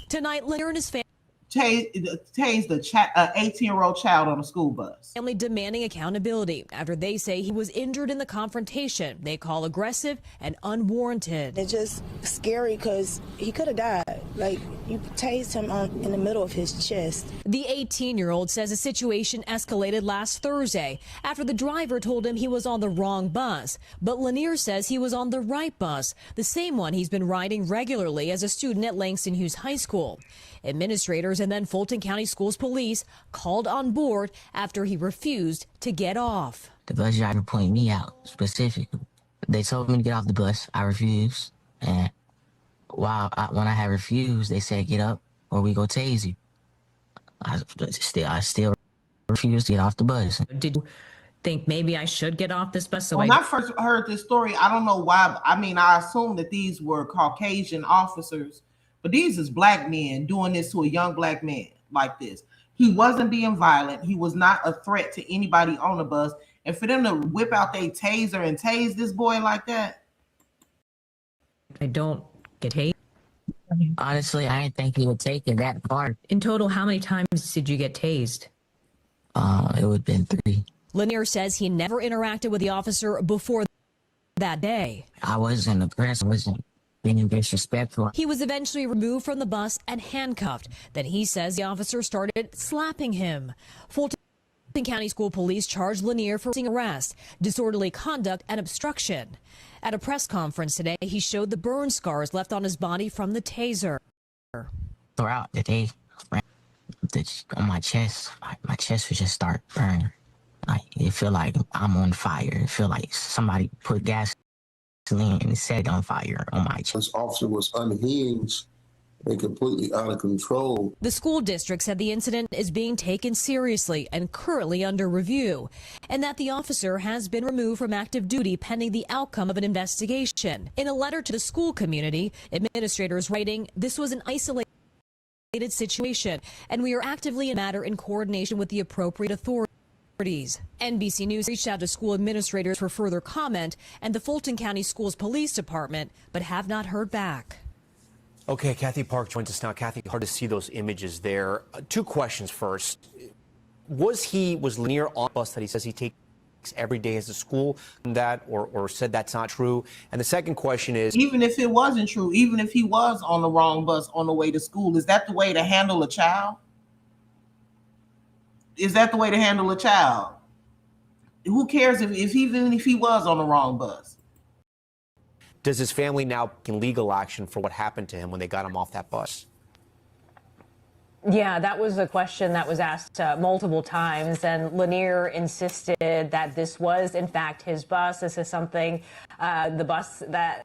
[SPEAKER 6] Tonight, Lanier and his family
[SPEAKER 2] tased the 18-year-old child on a school bus.
[SPEAKER 6] Family demanding accountability after they say he was injured in the confrontation they call aggressive and unwarranted.
[SPEAKER 7] It's just scary because he could have died. Like, you tased him in the middle of his chest.
[SPEAKER 6] The 18-year-old says the situation escalated last Thursday after the driver told him he was on the wrong bus. But Lanier says he was on the right bus, the same one he's been riding regularly as a student at Langston Hughes High School. Administrators and then Fulton County Schools Police called on board after he refused to get off.
[SPEAKER 8] The bus driver pointed me out specifically. They told me to get off the bus. I refused. And when I had refused, they said, get up or we go tase you. I still refused to get off the bus.
[SPEAKER 9] Did you think maybe I should get off this bus?
[SPEAKER 2] When I first heard this story, I don't know why. I mean, I assumed that these were Caucasian officers. But these is black men doing this to a young black man like this. He wasn't being violent. He was not a threat to anybody on the bus. And for them to whip out their taser and tase this boy like that,
[SPEAKER 9] I don't get tased.
[SPEAKER 8] Honestly, I didn't think he would take it that far.
[SPEAKER 9] In total, how many times did you get tased?
[SPEAKER 8] It would have been 3.
[SPEAKER 6] Lanier says he never interacted with the officer before that day.
[SPEAKER 8] I wasn't aggressive. I wasn't being disrespectful.
[SPEAKER 6] He was eventually removed from the bus and handcuffed. Then he says the officer started slapping him. Fulton County School Police charged Lanier for arrest, disorderly conduct, and obstruction. At a press conference today, he showed the burn scars left on his body from the taser.
[SPEAKER 8] Throughout the day, on my chest would just start burning. Like, it feel like I'm on fire. It feel like somebody put gasoline and set it on fire on my chest.
[SPEAKER 10] This officer was unhinged and completely out of control.
[SPEAKER 6] The school district said the incident is being taken seriously and currently under review, and that the officer has been removed from active duty pending the outcome of an investigation. In a letter to the school community, administrators writing, "This was an isolated situation, and we are actively in matter in coordination with the appropriate authorities." NBC News reached out to school administrators for further comment and the Fulton County Schools Police Department, but have not heard back.
[SPEAKER 11] Okay, Kathy Park joins us now. Kathy, hard to see those images there. 2 questions first. Was Lanier on the bus that he says he takes every day as a school, that or said that's not true? And the second question is,
[SPEAKER 2] even if it wasn't true, even if he was on the wrong bus on the way to school, is that the way to handle a child? Is that the way to handle a child? Who cares even if he was on the wrong bus?
[SPEAKER 11] does his family now take legal action for what happened to him when they got him off that bus?
[SPEAKER 12] Yeah, that was a question that was asked multiple times, and Lanier insisted that this was, in fact, his bus. This is something, the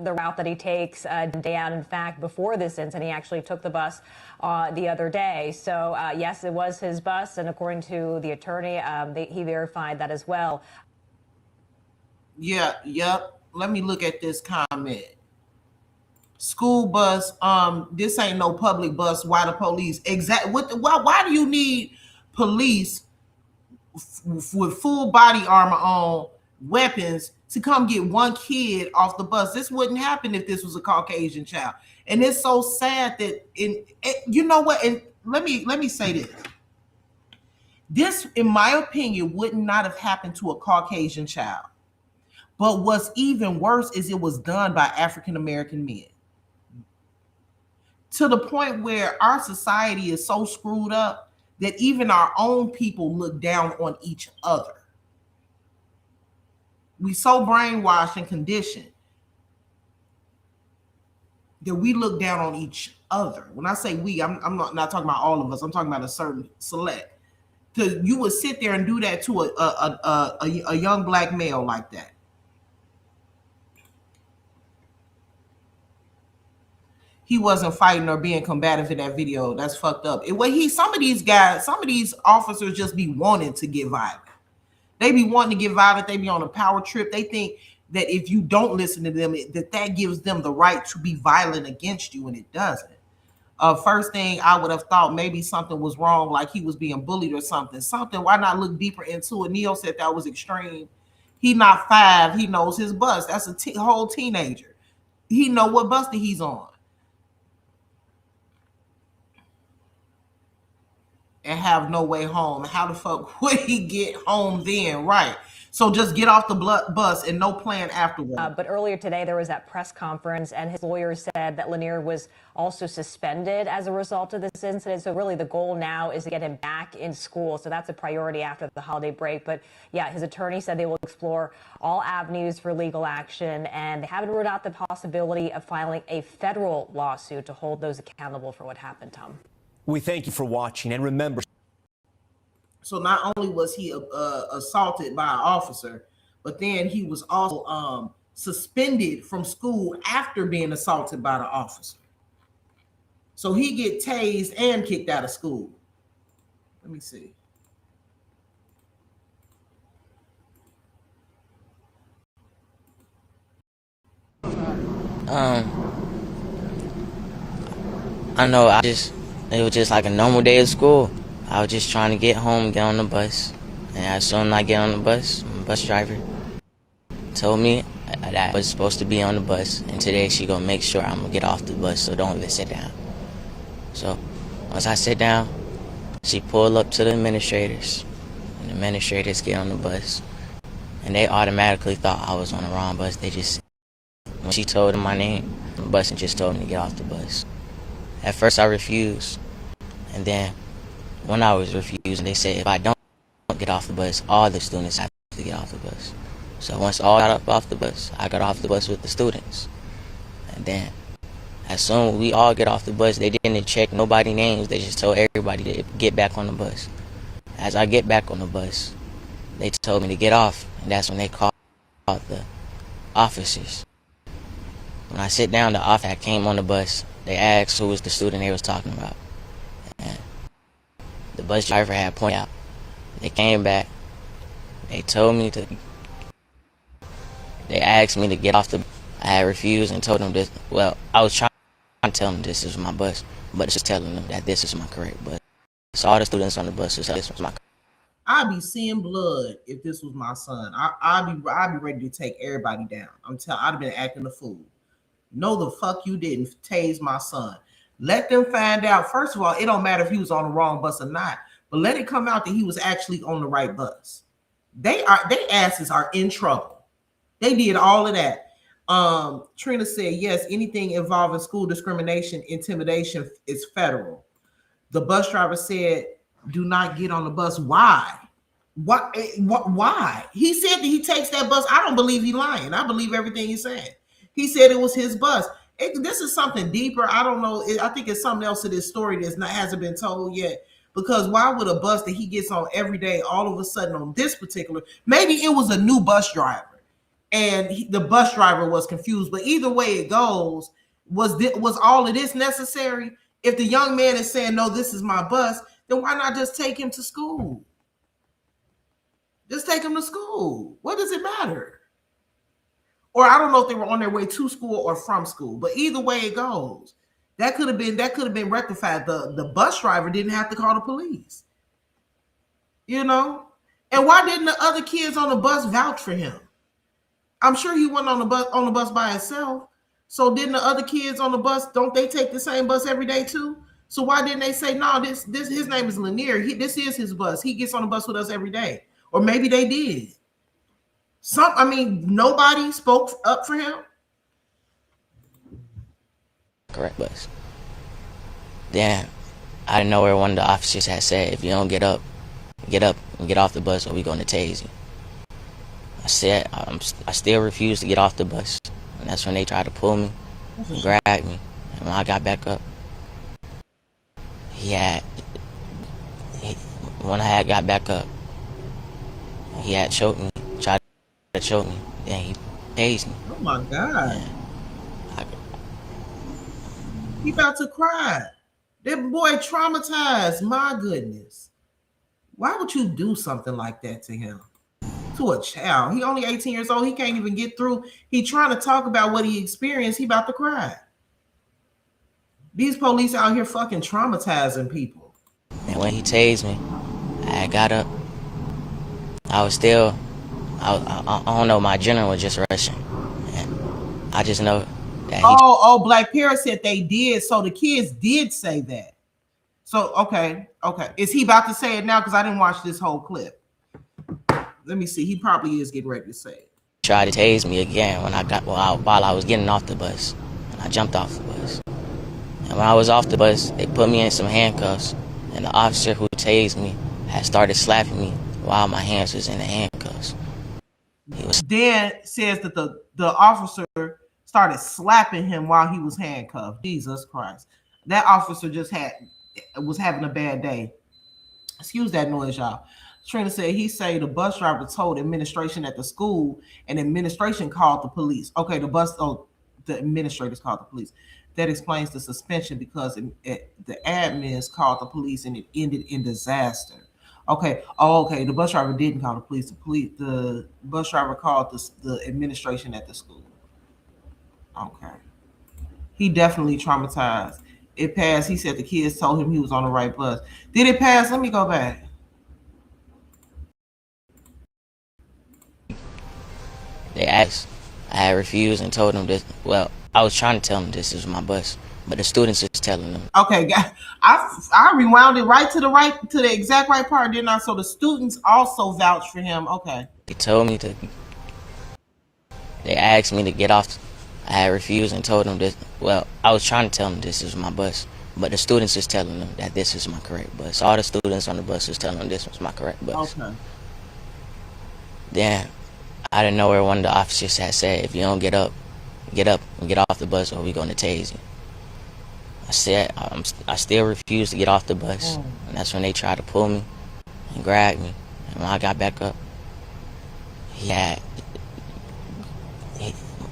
[SPEAKER 12] route that he takes day out. In fact, before this incident, he actually took the bus the other day. So, yes, it was his bus, and according to the attorney, he verified that as well.
[SPEAKER 2] Yeah, yep. Let me look at this comment. School bus, this ain't no public bus. Why the police? Why do you need police with full body armor on, weapons, to come get one kid off the bus? This wouldn't happen if this was a Caucasian child. And it's so sad that you know what? And let me say this. This, in my opinion, would not have happened to a Caucasian child. But what's even worse is it was done by African American men. To the point where our society is so screwed up that even our own people look down on each other. We so brainwashed and conditioned that we look down on each other. When I say we, I'm not talking about all of us. I'm talking about a certain select. You would sit there and do that to a young black male like that. He wasn't fighting or being combative in that video. That's fucked up. Some of these officers just be wanting to get violent. They be wanting to get violent. They be on a power trip. They think that if you don't listen to them, that gives them the right to be violent against you, and it doesn't. First thing I would have thought, maybe something was wrong, like he was being bullied or something. Why not look deeper into it? Neil said that was extreme. He not 5. He knows his bus. That's a whole teenager. He know what bus that he's on. And have no way home. How the fuck would he get home then? Right. So just get off the bus and no plan afterward.
[SPEAKER 12] But earlier today, there was that press conference, and his lawyer said that Lanier was also suspended as a result of this incident. So really the goal now is to get him back in school. So that's a priority after the holiday break. But yeah, his attorney said they will explore all avenues for legal action, and they haven't ruled out the possibility of filing a federal lawsuit to hold those accountable for what happened, Tom.
[SPEAKER 11] We thank you for watching, and remember.
[SPEAKER 2] So not only was he assaulted by an officer, but then he was also suspended from school after being assaulted by the officer. So he get tased and kicked out of school. Let me see.
[SPEAKER 8] I know it was just like a normal day of school. I was just trying to get home, get on the bus. And as soon as I get on the bus driver told me that I was supposed to be on the bus, and today she gonna make sure I'm gonna get off the bus, so don't even sit down. So once I sit down, she pull up to the administrators, and the administrators get on the bus, and they automatically thought I was on the wrong bus. They just, when she told them my name, the bus and just told me to get off the bus. At first I refused, and then when I was refusing, they said if I don't get off the bus, all the students have to get off the bus. So once all got up off the bus, I got off the bus with the students. And then as soon as we all get off the bus, they didn't check nobody's names. They just told everybody to get back on the bus. As I get back on the bus, they told me to get off, and that's when they called the officers. When I sit down, the officer came on the bus. They asked who was the student they was talking about. And the bus driver had pointed out. They came back. They told me to. They asked me to get off the bus. I had refused and told them this. Well, I was trying to tell them this is my bus, but it's just telling them that this is my correct bus. So all the students on the bus was this was my.
[SPEAKER 2] I'd be seeing blood if this was my son. I'd be ready to take everybody down. I'd have been acting a fool. No, the fuck you didn't tase my son. Let them find out. First of all, it don't matter if he was on the wrong bus or not, but let it come out that he was actually on the right bus. They asses are in trouble. They did all of that. Trina said, yes, anything involving school discrimination, intimidation is federal. The bus driver said, do not get on the bus. Why? Why? He said that he takes that bus. I don't believe he's lying. I believe everything he's saying. He said it was his bus. This is something deeper. I don't know. I think it's something else to this story hasn't been told yet. Because why would a bus that he gets on every day, all of a sudden on this particular, maybe it was a new bus driver and the bus driver was confused. But either way it goes, was all of this necessary? If the young man is saying, no, this is my bus, then why not just take him to school? Just take him to school. What does it matter? Or I don't know if they were on their way to school or from school, but either way it goes, that could have been rectified. The bus driver didn't have to call the police, you know. And why didn't the other kids on the bus vouch for him? I'm sure he wasn't on the bus by himself. So didn't the other kids on the bus? Don't they take the same bus every day too? So why didn't they say no? This his name is Lanier. This is his bus. He gets on the bus with us every day. Or maybe they did. Nobody spoke up for him.
[SPEAKER 8] Correct bus. Then out of nowhere, one of the officers had said, if you don't get up and get off the bus or we're going to tase you. I said, I still refused to get off the bus. And that's when they tried to pull me and grab me. And when I got back up, when I had got back up, he had choked me, tried to choke me, then he tased me.
[SPEAKER 2] Oh my God. He about to cry. That boy traumatized. My goodness. Why would you do something like that to him? To a child. He only 18 years old. He can't even get through. He trying to talk about what he experienced. He about to cry. These police out here fucking traumatizing people.
[SPEAKER 8] And when he tased me, I got up. I was still, I don't know, my adrenaline was just rushing. And I just know that
[SPEAKER 2] Black Parrot said they did. So the kids did say that. So, okay. Is he about to say it now? Because I didn't watch this whole clip. Let me see. He probably is getting ready to say it.
[SPEAKER 8] Tried to tase me again while I was getting off the bus. And I jumped off the bus. And when I was off the bus, they put me in some handcuffs. And the officer who tased me had started slapping me while my hands was in the handcuffs.
[SPEAKER 2] Dan says that the officer started slapping him while he was handcuffed. Jesus Christ. That officer was having a bad day. Excuse that noise, y'all. Trina said the bus driver told administration at the school and administration called the police. Okay, the administrators called the police. That explains the suspension because the admins called the police and it ended in disaster. Okay. The bus driver didn't call the police. The bus driver called the administration at the school. Okay. He definitely traumatized. It passed. He said the kids told him he was on the right bus. Did it pass? Let me go back.
[SPEAKER 8] They asked I had refused and told them that, well, I was trying to tell them this is my bus, but the students is telling them.
[SPEAKER 2] Okay, I rewound it right to the exact right part, didn't I? So the students also vouched for him. Okay.
[SPEAKER 8] They asked me to get off. I had refused and told them that, well, I was trying to tell them this is my bus, but the students is telling them that this is my correct bus. All the students on the bus is telling them this was my correct bus.
[SPEAKER 2] Okay.
[SPEAKER 8] Then, out of nowhere, one of the officers had said, if you don't get up and get off the bus or we're going to tase you. I said, I still refused to get off the bus. And that's when they tried to pull me and grab me. And when I got back up,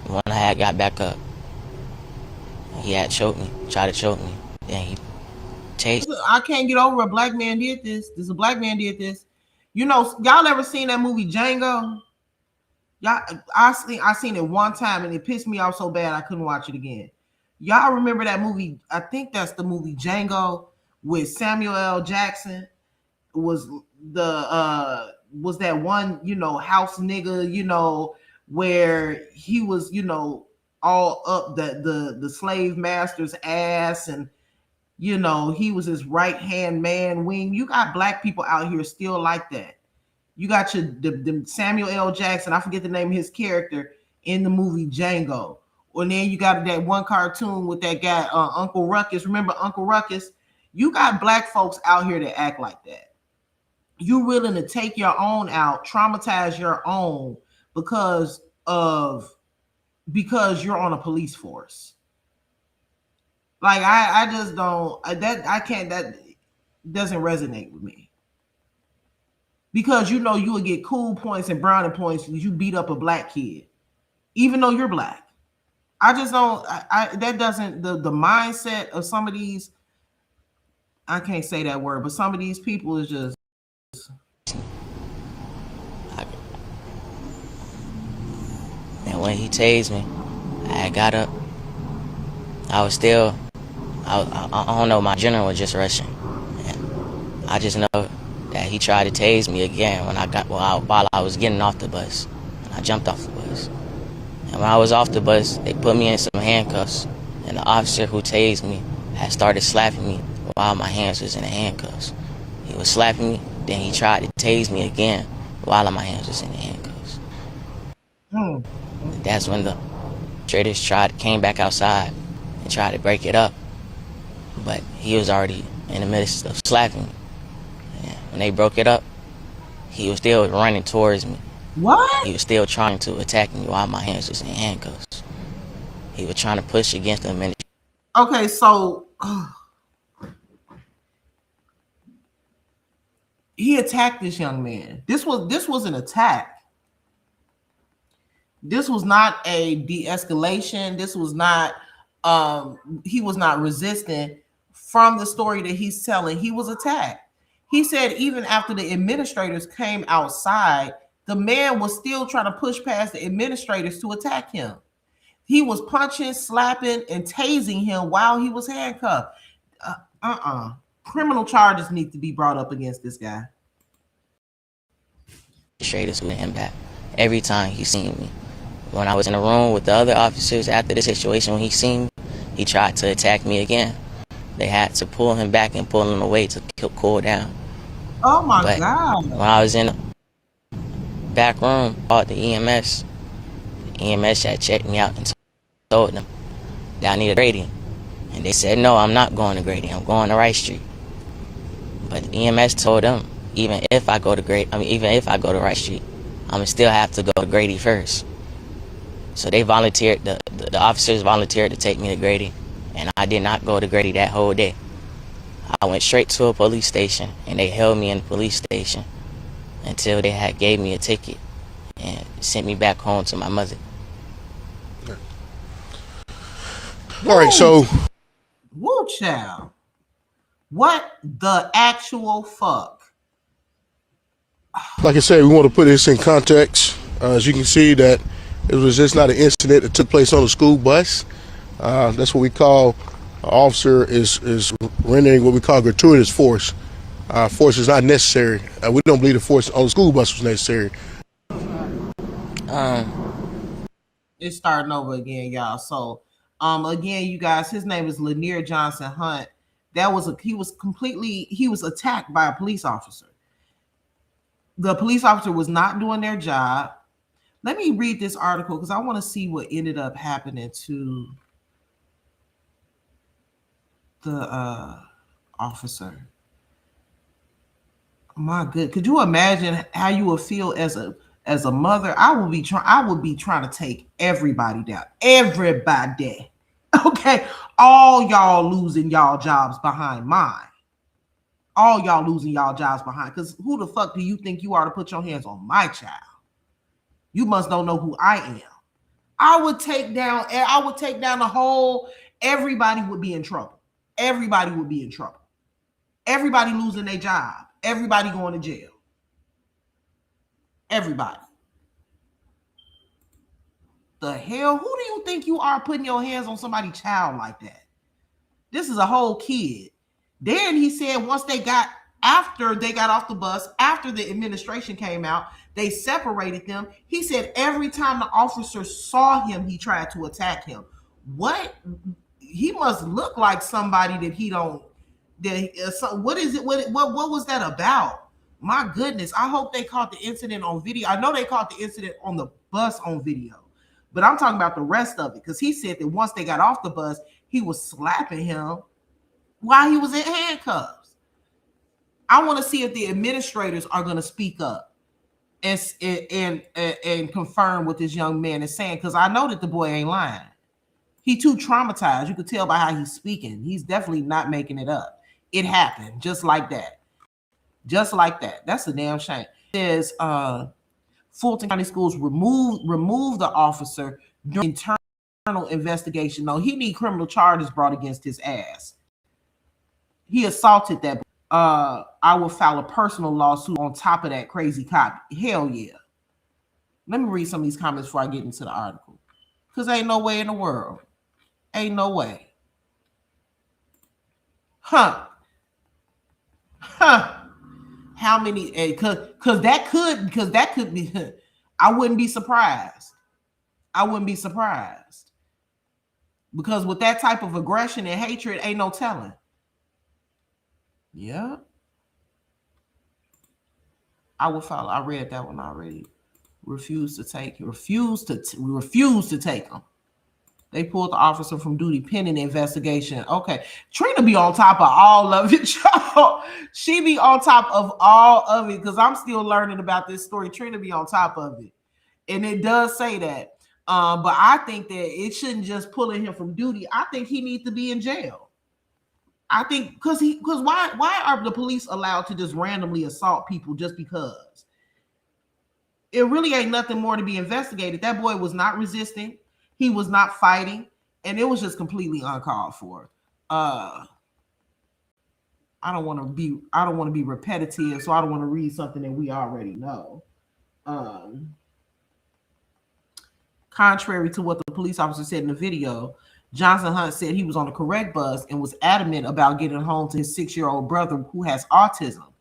[SPEAKER 8] when I had got back up, he had choked me, tried to choke me. Then he tased.
[SPEAKER 2] I can't get over a black man did this. A black man did this. You know, y'all ever seen that movie Django? Y'all, I seen it one time and it pissed me off so bad I couldn't watch it again. Y'all remember that movie? I think that's the movie Django with Samuel L. Jackson. Was that one, you know, house nigga, you know, where he was, you know, all up the slave master's ass, and you know, he was his right hand man wing. You got black people out here still like that. You got the Samuel L. Jackson, I forget the name of his character in the movie Django. And then you got that one cartoon with that guy, Uncle Ruckus. Remember Uncle Ruckus? You got black folks out here that act like that. You're willing to take your own out, traumatize your own because you're on a police force. Like I just don't, that doesn't resonate with me. Because you know you would get cool points and brownie points because you beat up a black kid, even though you're black. I just don't. That doesn't the mindset of some of these. I can't say that word, but some of these people is just.
[SPEAKER 8] And when he tased me, I got up. I was still. I don't know. My adrenaline was just rushing. And I just know that he tried to tase me again while I was getting off the bus. And I jumped off the bus. And when I was off the bus, they put me in some handcuffs. And the officer who tased me had started slapping me while my hands was in the handcuffs. He was slapping me, then he tried to tase me again while my hands was in the handcuffs. That's when the traders came back outside and tried to break it up. But he was already in the midst of slapping me. When they broke it up, he was still running towards me.
[SPEAKER 2] What?
[SPEAKER 8] He was still trying to attack me while my hands was in handcuffs. He was trying to push against them.
[SPEAKER 2] Okay, so he attacked this young man. This was an attack. This was not a de-escalation. This was not. He was not resistant. From the story that he's telling, he was attacked. He said even after the administrators came outside, the man was still trying to push past the administrators to attack him. He was punching, slapping, and tasing him while he was handcuffed. Criminal charges need to be brought up against this guy.
[SPEAKER 8] Administrators with him back every time he seen me. When I was in the room with the other officers after the situation, when he seen me, he tried to attack me again. They had to pull him back and pull him away to cool down.
[SPEAKER 2] Oh my God.
[SPEAKER 8] When I was in the back room, called the EMS. The EMS had checked me out and told them that I needed Grady. And they said, no, I'm not going to Grady. I'm going to Rice Street. But the EMS told them, even if I go to Rice Street, I'm going to still have to go to Grady first. So they volunteered, the officers volunteered to take me to Grady. And I did not go to Grady that whole day. I went straight to a police station, and they held me in the police station until they had gave me a ticket and sent me back home to my mother.
[SPEAKER 10] All right, so.
[SPEAKER 2] Woo, child. What the actual fuck?
[SPEAKER 10] Like I said, we want to put this in context. As you can see, that it was just not an incident that took place on a school bus. That's what we call, an officer is rendering what we call gratuitous force. Force is not necessary. We don't believe the force on the school bus was necessary.
[SPEAKER 2] It's starting over again, y'all. So, again, you guys, his name is Lanier Johnson Hunt. He was attacked by a police officer. The police officer was not doing their job. Let me read this article because I want to see what ended up happening to the officer. My good, could you imagine how you would feel as a mother? I would be trying to take everybody down. Everybody. Okay. All y'all losing y'all jobs behind mine. All y'all losing y'all jobs behind. Because who the fuck do you think you are to put your hands on my child? You must don't know who I am. I would take down the whole, everybody would be in trouble. Everybody would be in trouble. Everybody losing their job. Everybody going to jail. Everybody. The hell? Who do you think you are putting your hands on somebody's child like that? This is a whole kid. Then he said after they got off the bus, after the administration came out, they separated them. He said every time the officer saw him, he tried to attack him. What? He must look like somebody that he don't. What is it? What was that about? My goodness. I hope they caught the incident on video. I know they caught the incident on the bus on video, but I'm talking about the rest of it because he said that once they got off the bus, he was slapping him while he was in handcuffs. I want to see if the administrators are going to speak up and confirm what this young man is saying, because I know that the boy ain't lying. He too traumatized. You could tell by how he's speaking. He's definitely not making it up. It happened just like that. Just like that. That's a damn shame. It says Fulton County Schools remove the officer during internal investigation. No, he need criminal charges brought against his ass. He assaulted that. I will file a personal lawsuit on top of that crazy cop. Hell yeah. Let me read some of these comments before I get into the article. Because ain't no way in the world. Ain't no way. Huh. How many? Because that could be. I wouldn't be surprised. I wouldn't be surprised. Because with that type of aggression and hatred, ain't no telling. Yeah. I will follow. I read that one already. Refuse to take them. They pulled the officer from duty pending the investigation. Okay. Trina be on top of all of it, y'all. She be on top of all of it because I'm still learning about this story. Trina be on top of it. And it does say that. But I think that it shouldn't just pulling him from duty. I think he needs to be in jail. I think because why are the police allowed to just randomly assault people just because? It really ain't nothing more to be investigated. That boy was not resisting. He was not fighting, and it was just completely uncalled for. I don't want to be repetitive, so I don't want to read something that we already know. Contrary to what the police officer said in the video, Johnson Hunt said he was on the correct bus and was adamant about getting home to his 6-year-old brother who has autism.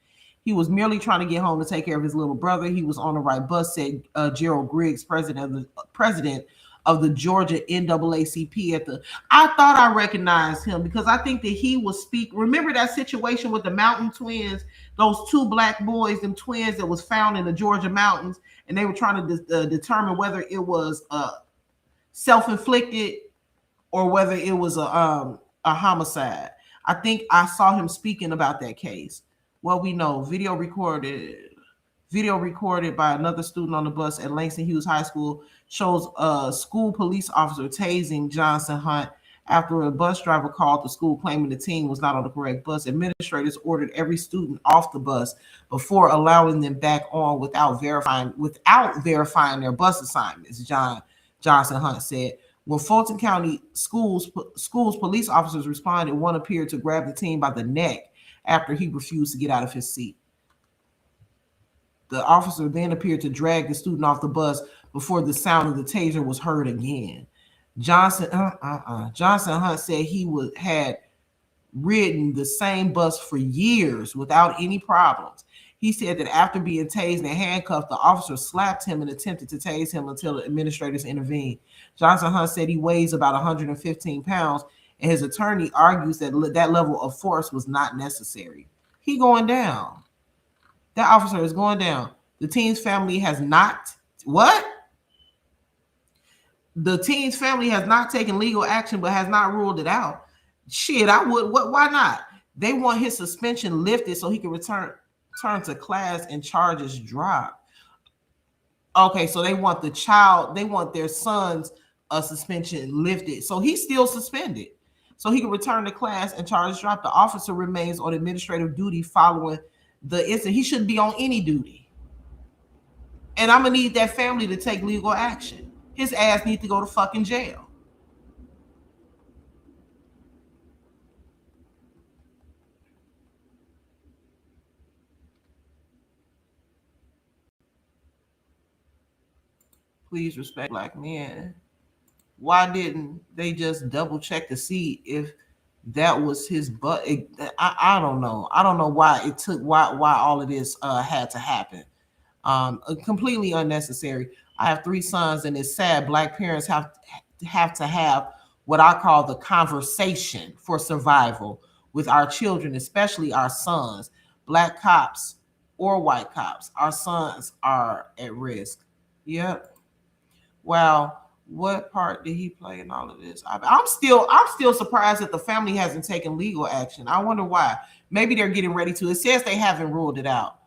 [SPEAKER 2] He was merely trying to get home to take care of his little brother. He was on the right bus, said Gerald Griggs, president of the Georgia NAACP. I thought I recognized him because I think that he was remember that situation with the mountain twins, those two black boys, them twins that was found in the Georgia mountains, and they were trying to determine whether it was self-inflicted or whether it was a homicide. I think I saw him speaking about that case. Well, we know video recorded by another student on the bus at Langston Hughes High School shows a school police officer tasing Johnson Hunt after a bus driver called the school claiming the teen was not on the correct bus. Administrators ordered every student off the bus before allowing them back on without verifying their bus assignments, Johnson Hunt said. When Fulton County schools police officers responded, one appeared to grab the teen by the neck after he refused to get out of his seat. The officer then appeared to drag the student off the bus before the sound of the taser was heard again. Johnson Hunt said he had ridden the same bus for years without any problems. He said that after being tased and handcuffed, the officer slapped him and attempted to tase him until the administrators intervened. Johnson Hunt said he weighs about 115 pounds, and his attorney argues that that level of force was not necessary. He going down. That officer is going down. The teen's family has not, what? The teen's family has not taken legal action, but has not ruled it out. Shit, I would. What? Why not? They want his suspension lifted so he can return to class and charges dropped. Okay, so they want their son's suspension lifted. So he's still suspended. So he can return to class and charges dropped. The officer remains on administrative duty following the incident. He shouldn't be on any duty. And I'm gonna need that family to take legal action. His ass needs to go to fucking jail. Please respect black men. Why didn't they just double check to see if that was his butt? I don't know. I don't know why it took why all of this had to happen. Completely unnecessary. I have 3 sons, and it's sad. Black parents have to have what I call the conversation for survival with our children, especially our sons. Black cops or white cops, our sons are at risk. Yep. Wow, what part did he play in all of this? I'm still surprised that the family hasn't taken legal action. I wonder why. Maybe they're getting ready to. It says they haven't ruled it out.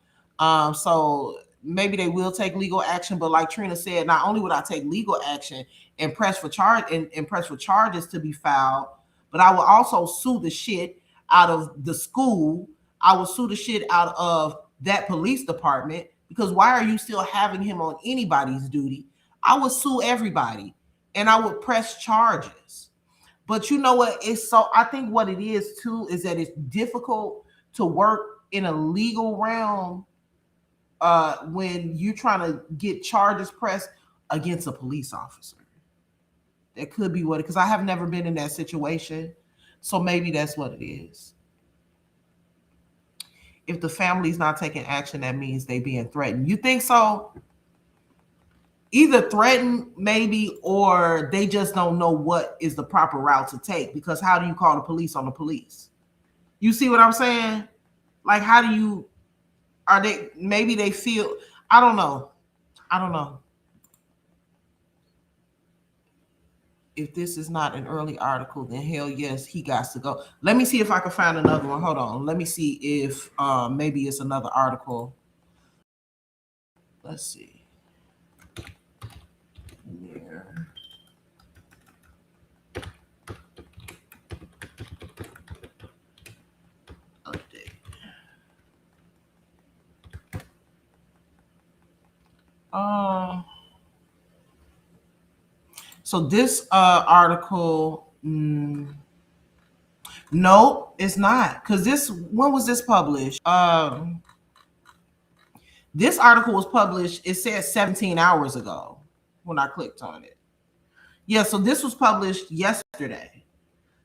[SPEAKER 2] So maybe they will take legal action. But like Trina said, not only would I take legal action and press for charges to be filed, but I will also sue the shit out of the school. I will sue the shit out of that police department, because why are you still having him on anybody's duty? I would sue everybody and I would press charges. But you know what? I think what it is too is that it's difficult to work in a legal realm when you're trying to get charges pressed against a police officer. That could be what, because I have never been in that situation. So maybe that's what it is. If the family's not taking action, that means they being threatened. You think so? Either threatened, maybe, or they just don't know what is the proper route to take. Because how do you call the police on the police? You see what I'm saying? Like, how do you, maybe they feel, I don't know. If this is not an early article, then hell yes, he got to go. Let me see if I can find another one. Hold on. Let me see if maybe it's another article. Let's see. Here. Update. So this article, no, it's not, because when was this published? This article was published, it says 17 hours ago when I clicked on it. Yeah, so this was published yesterday.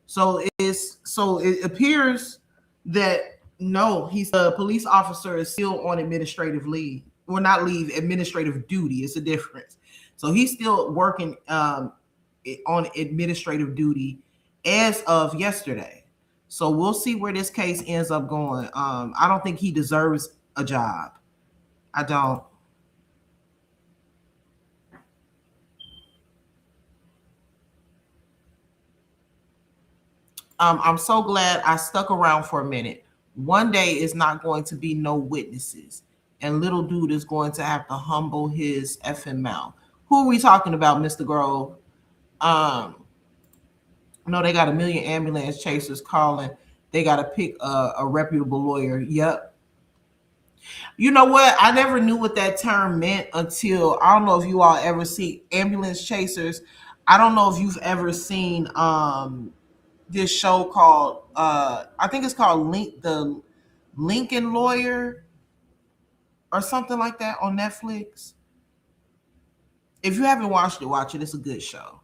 [SPEAKER 2] So it appears that no, he's a police officer is still on administrative leave. Well, not leave, administrative duty. It's a difference. So he's still working on administrative duty as of yesterday. So we'll see where this case ends up going. I don't think he deserves a job. I don't. I'm so glad I stuck around for a minute. One day is not going to be no witnesses, and little dude is going to have to humble his effing mouth. Who are we talking about, Mr. Grove? No, they got a million ambulance chasers calling. They got to pick a reputable lawyer. Yep. You know what? I never knew what that term meant until, I don't know if you all ever see ambulance chasers. I don't know if you've ever seen this show called, I think it's called the Lincoln Lawyer or something like that on Netflix. If you haven't watched it, watch it. It's a good show.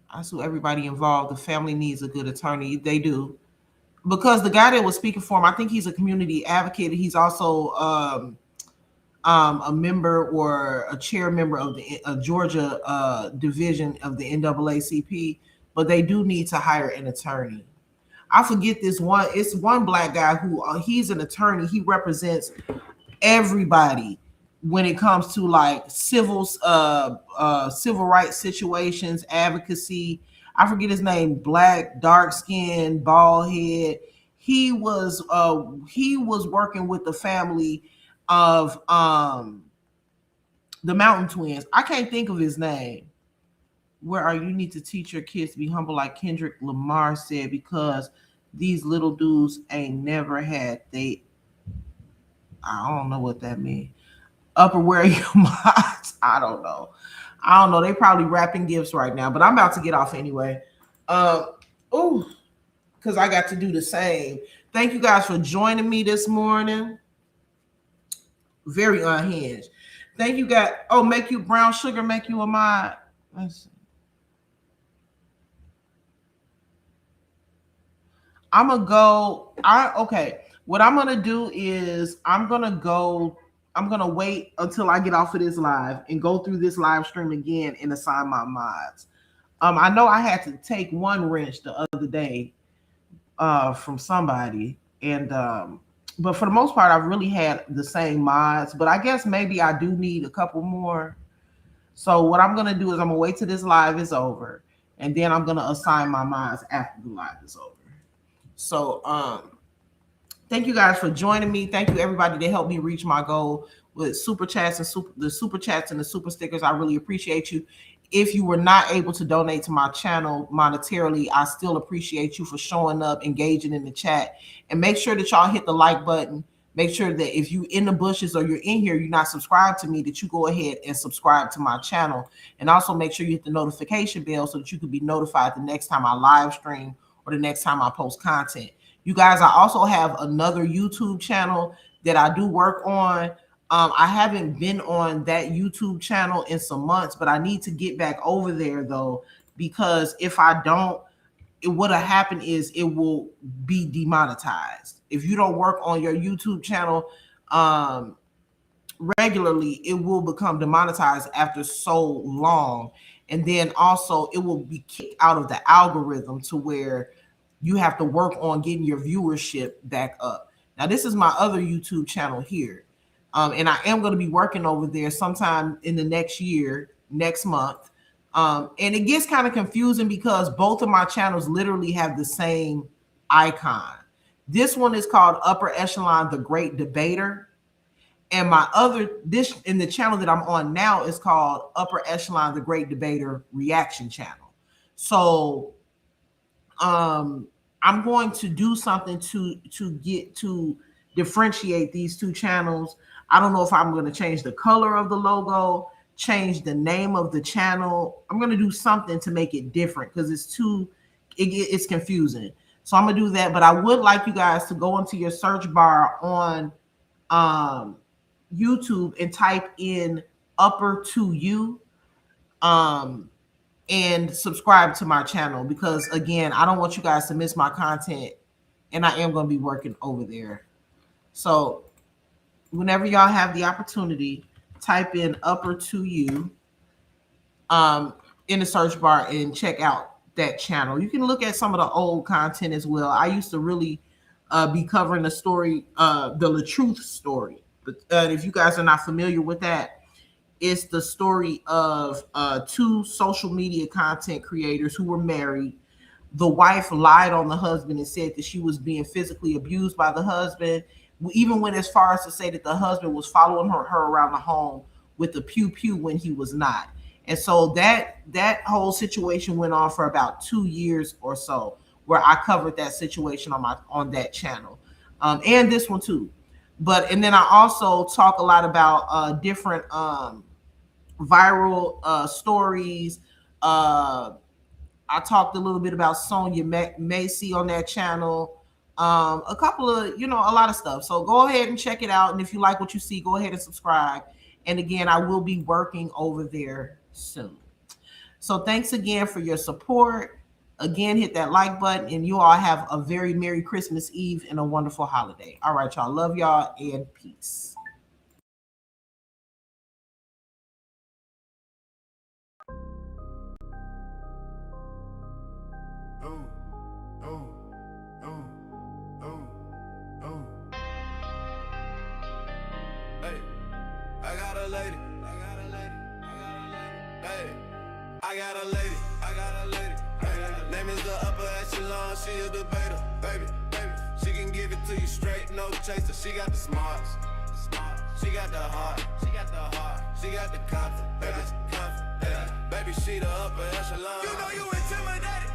[SPEAKER 2] I sue everybody involved. The family needs a good attorney. They do. because the guy that was speaking for him, I think he's a community advocate. He's also a member or a chair member of the Georgia division of the NAACP, but they do need to hire an attorney. I forget this one. It's one black guy who he's an attorney. He represents everybody when it comes to like civil rights situations, advocacy. I forget his name. Black, dark skin, bald head. He was working with the family of the Mountain Twins. I can't think of his name. Where are you? You need to teach your kids to be humble, like Kendrick Lamar said, because these little dudes ain't never had I don't know what that means. Upper wear your minds. I don't know. They probably wrapping gifts right now, but I'm about to get off anyway. Because I got to do the same. Thank you guys for joining me this morning. Very unhinged. Thank you guys. Oh, make you brown sugar, make you a mod. Let's see. I'm gonna go. What I'm gonna do is I'm gonna wait until I get off of this live and go through this live stream again and assign my mods. I know I had to take one wrench the other day from somebody, and but for the most part, I've really had the same mods. But I guess maybe I do need a couple more. So what I'm gonna do is I'm gonna wait till this live is over, and then I'm gonna assign my mods after the live is over. So thank you guys for joining me. Thank you everybody that helped me reach my goal with super chats and the super chats and the super stickers. I really appreciate you. If you were not able to donate to my channel monetarily, I still appreciate you for showing up, engaging in the chat, and make sure that y'all hit the like button. Make sure that if you in the bushes or you're in here, you're not subscribed to me, that you go ahead and subscribe to my channel. And also make sure you hit the notification bell so that you can be notified the next time I live stream or the next time I post content. You guys, I also have another YouTube channel that I do work on. I haven't been on that YouTube channel in some months, but I need to get back over there though, because if I don't, what'll happen is it will be demonetized. If you don't work on your YouTube channel regularly, it will become demonetized after so long. And then also it will be kicked out of the algorithm to where you have to work on getting your viewership back up. Now, this is my other YouTube channel here. And I am going to be working over there sometime in the next month. And it gets kind of confusing because both of my channels literally have the same icon. This one is called Upper Echelon, The Great Debater. And the channel that I'm on now is called Upper Echelon, The Great Debater Reaction Channel. So I'm going to do something to differentiate these two channels. I don't know if I'm going to change the color of the logo, change the name of the channel. I'm going to do something to make it different because it's confusing. So I'm going to do that. But I would like you guys to go into your search bar on YouTube and type in Upper to You and subscribe to my channel, because again, I don't want you guys to miss my content, and I am going to be working over there. So whenever y'all have the opportunity, type in Upper to You in the search bar and check out that channel. You can look at some of the old content as well. I used to really be covering the story, the LaTruth story. But if you guys are not familiar with that, it's the story of two social media content creators who were married. The wife lied on the husband and said that she was being physically abused by the husband. We even went as far as to say that the husband was following her around the home with a pew-pew when he was not. And so that whole situation went on for about 2 years or so, where I covered that situation on that channel, and this one too. And then I also talk a lot about different viral stories. I talked a little bit about Sonia Macy on that channel. A couple of, a lot of stuff. So go ahead and check it out. And if you like what you see, go ahead and subscribe. And again, I will be working over there soon. So thanks again for your support. Again, hit that like button, and you all have a very Merry Christmas Eve and a wonderful holiday. All right, y'all. Love y'all and peace.
[SPEAKER 1] I got a lady. Hey, I got a lady. Hey, name is the upper echelon. She a debater, baby. She can give it to you straight, no chaser. She got the smarts. She got the heart. She got the confidence. Baby, she the upper echelon. You know you intimidated.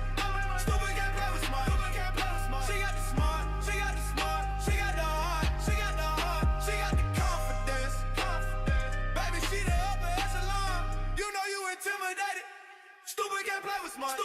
[SPEAKER 1] Stupid can't play with smart. She got the smart. She got the heart. She got the confidence. Baby, she the upper echelon. You know you intimidated. Stupid can't play with smart.